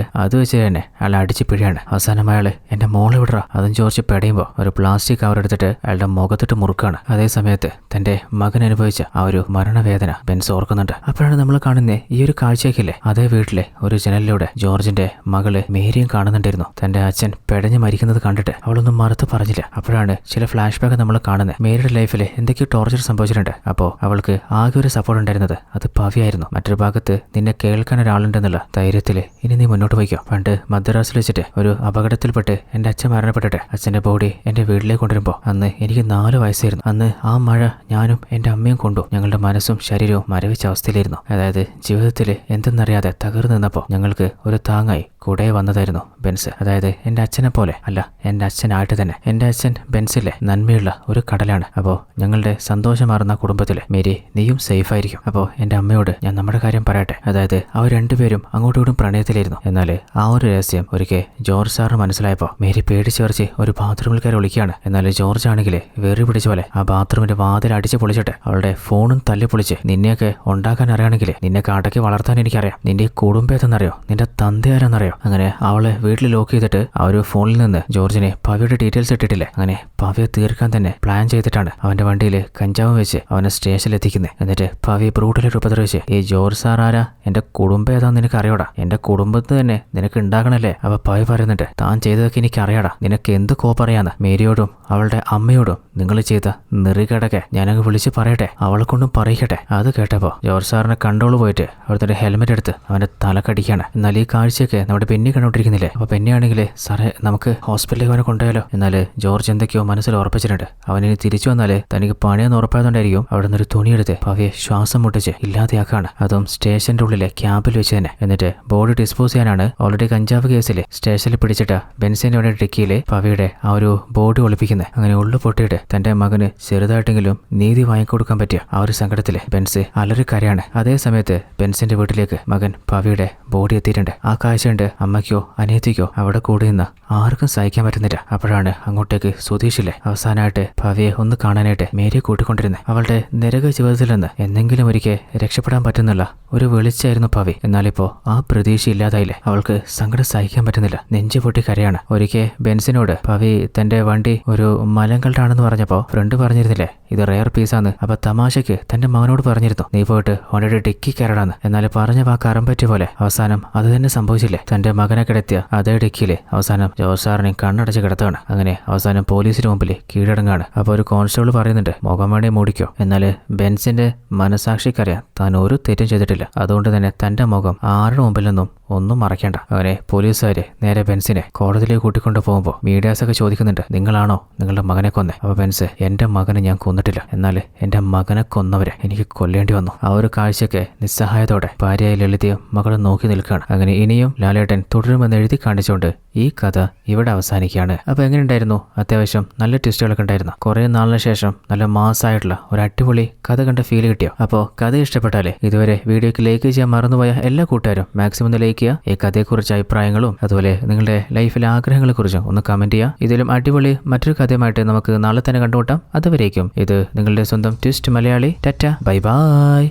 അത് വെച്ച് തന്നെ അയാൾ അടിച്ച് പിഴയാണ്. അവസാനം അയാള് എന്റെ മോളെ വിടറ. അതും ജോർജ് പെടയുമ്പോ ഒരു പ്ലാസ്റ്റിക് കവർ എടുത്തിട്ട് അയാളുടെ മുഖത്തിട്ട് മുറുക്കാണ്. അതേ സമയത്ത് തന്റെ മകൻ അനുഭവിച്ച ആ ഒരു മരണവേദന ബെൻസ് ഓർക്കുന്നുണ്ട്. അപ്പോഴാണ് നമ്മൾ കാണുന്നത് ഈ ഒരു കാഴ്ചയ്ക്കില്ലേ, അതേ വീട്ടിലെ ഒരു ജനലിലൂടെ ജോർജിന്റെ മകള് മേരിയും കാണുന്നുണ്ടായിരുന്നു. തന്റെ അച്ഛൻ പെടഞ്ഞ് മരിക്കുന്നത് കണ്ടിട്ട് അവളൊന്നും മറുത്ത് പറഞ്ഞില്ല. അപ്പോഴാണ് ചില ഫ്ലാഷ് ബാക്ക് നമ്മൾ കാണുന്നത്. മേരിയുടെ ലൈഫിൽ എന്തൊക്കെയോ ടോർച്ചർ സംഭവിച്ചിട്ടുണ്ട്. അപ്പോൾ അവൾക്ക് ആകെ ഒരു സപ്പോർട്ട് ഉണ്ടായിരുന്നത് അത് പവിയായിരുന്നു. മറ്റൊരു ഭാഗത്ത് നിന്നെ കേൾക്കാൻ ഒരാളുണ്ടെന്നുള്ള ധൈര്യത്തില് ഇനി നീ മുന്നോട്ട് പോയിക്കോ. പണ്ട് മദ്രാസിൽ വെച്ചിട്ട് ഒരു അപകടത്തിൽപ്പെട്ട് എന്റെ അച്ഛൻ മരണപ്പെട്ടിട്ട് അച്ഛന്റെ ബോഡി എന്റെ വീട്ടിലേക്ക് കൊണ്ടുവരുമ്പോൾ അന്ന് എനിക്ക് 4 വയസ്സായിരുന്നു. അന്ന് ആ മഴ ഞാനും എന്റെ അമ്മയും കൊണ്ടു. ഞങ്ങളുടെ മനസ്സും ശരീരവും മരവിച്ച അവസ്ഥയിലായിരുന്നു. അതായത് ജീവിതത്തിൽ എന്തെന്നറിയാതെ തകർന്നു നിന്നപ്പോൾ ഞങ്ങൾക്ക് ഒരു താങ്ങായി കൂടെ വന്നതായിരുന്നു ബെൻസ്. അതായത് എന്റെ അച്ഛനെ പോലെ അല്ല, എന്റെ അച്ഛനായിട്ട് തന്നെ. എന്റെ അച്ഛൻ ബെൻസിലെ നന്മയുള്ള ഒരു കടലാണ്. അപ്പോൾ ഞങ്ങളുടെ സന്തോഷമാർന്ന കുടുംബത്തില് മേരി നീയും സേഫ് ആയിരിക്കും. അപ്പോൾ എന്റെ അമ്മയോട് ഞാൻ നമ്മുടെ കാര്യം പറയട്ടെ. അതായത് അവർ രണ്ടുപേരും അങ്ങോട്ടും ഇങ്ങോട്ടും പ്രണയത്തിലായിരുന്നു. എന്നാൽ ആ ഒരു രഹസ്യം ഒരിക്കൽ ജോർജ് സാറിന് മനസ്സിലായപ്പോൾ മേരി പേടിച്ച് വരച്ച് ഒരു ബാത്റൂമിൽ കയറി വിളിക്കുകയാണ്. എന്നാൽ ജോർജ് ആണെങ്കിൽ വെറി പിടിച്ച പോലെ ആ ബാത്റൂമിന്റെ വാതിൽ അടിച്ച് പൊളിച്ചിട്ട് അവളുടെ ഫോണും തല്ലി പൊളിച്ച്, നിന്നെയൊക്കെ ഉണ്ടാക്കാൻ അറിയാണെങ്കിൽ നിന്നെയൊക്കെ അടക്കി വളർത്താൻ എനിക്കറിയാം, നിന്റെ കുടുംബത്തെന്നറിയോ, നിന്റെ തന്തയാരെന്നറിയോ. അങ്ങനെ അവളെ വീട്ടിൽ ലോക്ക് ചെയ്തിട്ട് ആ ഒരു ഫോണിൽ നിന്ന് ജോർജിനെ പവിയുടെ ഡീറ്റെയിൽസ് ഇട്ടിട്ടില്ലേ, അങ്ങനെ പവിയെ തീർക്കാൻ തന്നെ പ്ലാൻ ചെയ്തിട്ടാണ് അവന്റെ വണ്ടിയിൽ കഞ്ചാവ് വെച്ച് അവനെ സ്റ്റേഷനിൽ എത്തിക്കുന്നത്. എന്നിട്ട് പവി ബ്രൂട്ടലായിട്ട് ഉപദ്രവിച്ച്, ഈ ജോർജ് സാർ ആരാ, എന്റെ കുടുംബം ഏതാന്ന് നിനക്ക് അറിയോടാ, എന്റെ കുടുംബത്തിന് തന്നെ നിനക്ക് ഉണ്ടാക്കണല്ലേ. അപ്പൊ പവി പറയുന്നുണ്ട്, താൻ ചെയ്തതൊക്കെ എനിക്ക് അറിയാടാ, നിനക്ക് എന്ത് കോപ്പറിയാന്ന്. മേരിയോടും അവളുടെ അമ്മയോടും നിങ്ങൾ ചെയ്ത നെറികടക്കെ ഞാനങ്ങ് വിളിച്ച് പറയട്ടെ, അവളെ കൊണ്ടും പറയിക്കട്ടെ. അത് കേട്ടപ്പോ ജോർജ് സാറിനെ കൺട്രോൾ പോയിട്ട് അവിടുത്തെ ഹെൽമെറ്റ് എടുത്ത് അവന്റെ തലക്കടിക്കാണ്. എന്നാൽ ഈ കാഴ്ചയൊക്കെ നമ്മുടെ പെന്നി കണ്ടോണ്ടിരിക്കുന്നില്ലേ. അപ്പൊ പെന്നിയാണെങ്കിലേ, സാറേ നമുക്ക് ഹോസ്പിറ്റലിലേക്ക് അവനെ കൊണ്ടുപോയാലോ. എന്നാല് ജോർജ് എന്തൊക്കെയോ മനസ്സിൽ ഉറപ്പിച്ചിട്ടുണ്ട്. അവനിനി തിരിച്ചു വന്നാല് തനിക്ക് പണിയെന്ന് ഉറപ്പായതുകൊണ്ടായിരിക്കും അവിടെ നിന്നൊരു തുണിയെടുത്ത് പവിയെ ശ്വാസം മുട്ടിച്ച് ഇല്ലാതെയാക്കാണ്. അതും സ്റ്റേഷന്റെ ഉള്ളിലെ ക്യാമ്പിൽ വെച്ച് തന്നെ. എന്നിട്ട് ബോഡി ഡിസ്പോസ് ചെയ്യാനാണ് ഓൾറെഡി കഞ്ചാവ് കേസിൽ സ്റ്റേഷനിൽ പിടിച്ചിട്ട ബെൻസിന്റെ ഡിക്കിയിലെ പവിയുടെ ആ ഒരു ബോഡി ഒളിപ്പിക്കുന്നത്. അങ്ങനെ ഉള്ളു പൊട്ടിയിട്ട് തന്റെ മകന് ചെറുതായിട്ടെങ്കിലും നീതി വാങ്ങിക്കൊടുക്കാൻ പറ്റിയ ആ ഒരു സങ്കടത്തില് ബെൻസ് അലറിക്കരയാണ്. അതേ സമയത്ത് ബെൻസിന്റെ വീട്ടിലേക്ക് മകൻ പവിയുടെ ബോഡി എത്തിയിട്ടുണ്ട്. ആ കാഴ്ച കണ്ട് അമ്മയ്ക്കോ അനിയത്തിക്കോ അവിടെ കൂടി നിന്ന് ആർക്കും സഹിക്കാൻ പറ്റുന്നില്ല. അപ്പോഴാണ് അങ്ങോട്ടേക്ക് സുധീഷില്ലേ അവസാനമായിട്ട് പവിയെ ഒന്ന് കാണാനായിട്ട് മേരിയെ കൂട്ടിക്കൊണ്ടിരുന്നത്. അവളുടെ നരക ജീവിതത്തിൽ നിന്ന് എന്തെങ്കിലും ഒരിക്കൽ രക്ഷപ്പെടാൻ പറ്റുന്നുള്ള ഒരു വെളിച്ചായിരുന്നു പവി. എന്നാലിപ്പോ ആ പ്രതീക്ഷ ഇല്ലാതായില്ലേ. അവൾക്ക് സങ്കടം സഹിക്കാൻ പറ്റുന്നില്ല, നെഞ്ചു പൊട്ടി കരയാണ്. ഒരിക്കൽ ബെൻസിനോട് പവി തന്റെ വണ്ടി ഒരു മലങ്കൾട്ടാണെന്ന് പറഞ്ഞപ്പോ ഫ്രണ്ട് പറഞ്ഞിരുന്നില്ലേ ഇത് റെയർ പീസാന്ന്. അപ്പൊ തമാശയ്ക്ക് തന്റെ മകനോട് പറഞ്ഞിരുന്നു, നീ പോയിട്ട് അവന്റെ ഡിക്കി കയറടാന്ന്. എന്നാൽ പറഞ്ഞ വാക്ക് അറമ്പറ്റിയ പോലെ അവസാനം അത് തന്നെ സംഭവിച്ചില്ലേ. തന്റെ മകനെ കിടത്തിയ അതേ ഡിക്കിയില് അവസാനം ജോർജ് സാറിനെ കണ്ണടച്ച് കിടത്തുകയാണ്. അങ്ങനെ അവസാനം പോലീസിന് മുമ്പിൽ കീഴടങ്ങാണ്. അപ്പൊ ഒരു കോൺസ്റ്റബിൾ പറയുന്നുണ്ട്, മുഖം വേണേ മൂടിക്കോ. എന്നാല് ബെൻസിന്റെ മനസാക്ഷിക്കറിയാം താൻ ഒരു തെറ്റും ചെയ്തിട്ടില്ല. അതുകൊണ്ട് തന്നെ തന്റെ മുഖം ആരുടെ മുമ്പിൽ നിന്നും ഒന്നും മറക്കേണ്ട. അങ്ങനെ പോലീസുകാര് നേരെ ബെൻസിനെ കോടതിയിലേക്ക് കൂട്ടിക്കൊണ്ടു പോകുമ്പോൾ മീഡിയാസൊക്കെ ചോദിക്കുന്നുണ്ട്, നിങ്ങളാണോ നിങ്ങളുടെ മകനെ കൊന്നേ? അപ്പൊ ബെൻസ്, എന്റെ മകനെ ഞാൻ കൊന്നിട്ടില്ല, എന്നാൽ എന്റെ മകനെ കൊന്നവരെ എനിക്ക് കൊല്ലേണ്ടി വന്നു. ആ ഒരു കാഴ്ചയ്ക്ക് നിസ്സഹായതോടെ ഭാര്യയായ ലളിതയും മകളും നോക്കി നിൽക്കുകയാണ്. അങ്ങനെ ഇനിയും ലാലേട്ടൻ ലാലേട്ടൻ തുടരുമെന്ന് എഴുതി കാണിച്ചുകൊണ്ട് ഈ കഥ ഇവിടെ അവസാനിക്കുകയാണ്. അപ്പോൾ എങ്ങനെയുണ്ടായിരുന്നു? അത്യാവശ്യം നല്ല ട്വിസ്റ്റുകളൊക്കെ ഉണ്ടായിരുന്നു. കുറേ നാളിന് ശേഷം നല്ല മാസമായിട്ടുള്ള ഒരു അടിപൊളി കഥ കണ്ട ഫീൽ കിട്ടിയോ? അപ്പോൾ കഥ ഇഷ്ടപ്പെട്ടാലേ ഇതുവരെ വീഡിയോക്ക് ലൈക്ക് ചെയ്യാൻ മറന്നുപോയ എല്ലാ കൂട്ടുകാരും മാക്സിമം ഒന്ന് ലൈക്ക് ചെയ്യുക. ഈ കഥയെക്കുറിച്ച് അഭിപ്രായങ്ങളും അതുപോലെ നിങ്ങളുടെ ലൈഫിലെ ആഗ്രഹങ്ങളെക്കുറിച്ചും ഒന്ന് കമന്റ് ചെയ്യുക. ഇതിലും അടിപൊളി മറ്റൊരു കഥയുമായിട്ട് നമുക്ക് നാളെ തന്നെ കണ്ടുമുട്ടാം. അതുവരേക്കും ഇത് നിങ്ങളുടെ സ്വന്തം twist Malayali. Tata, bye bye.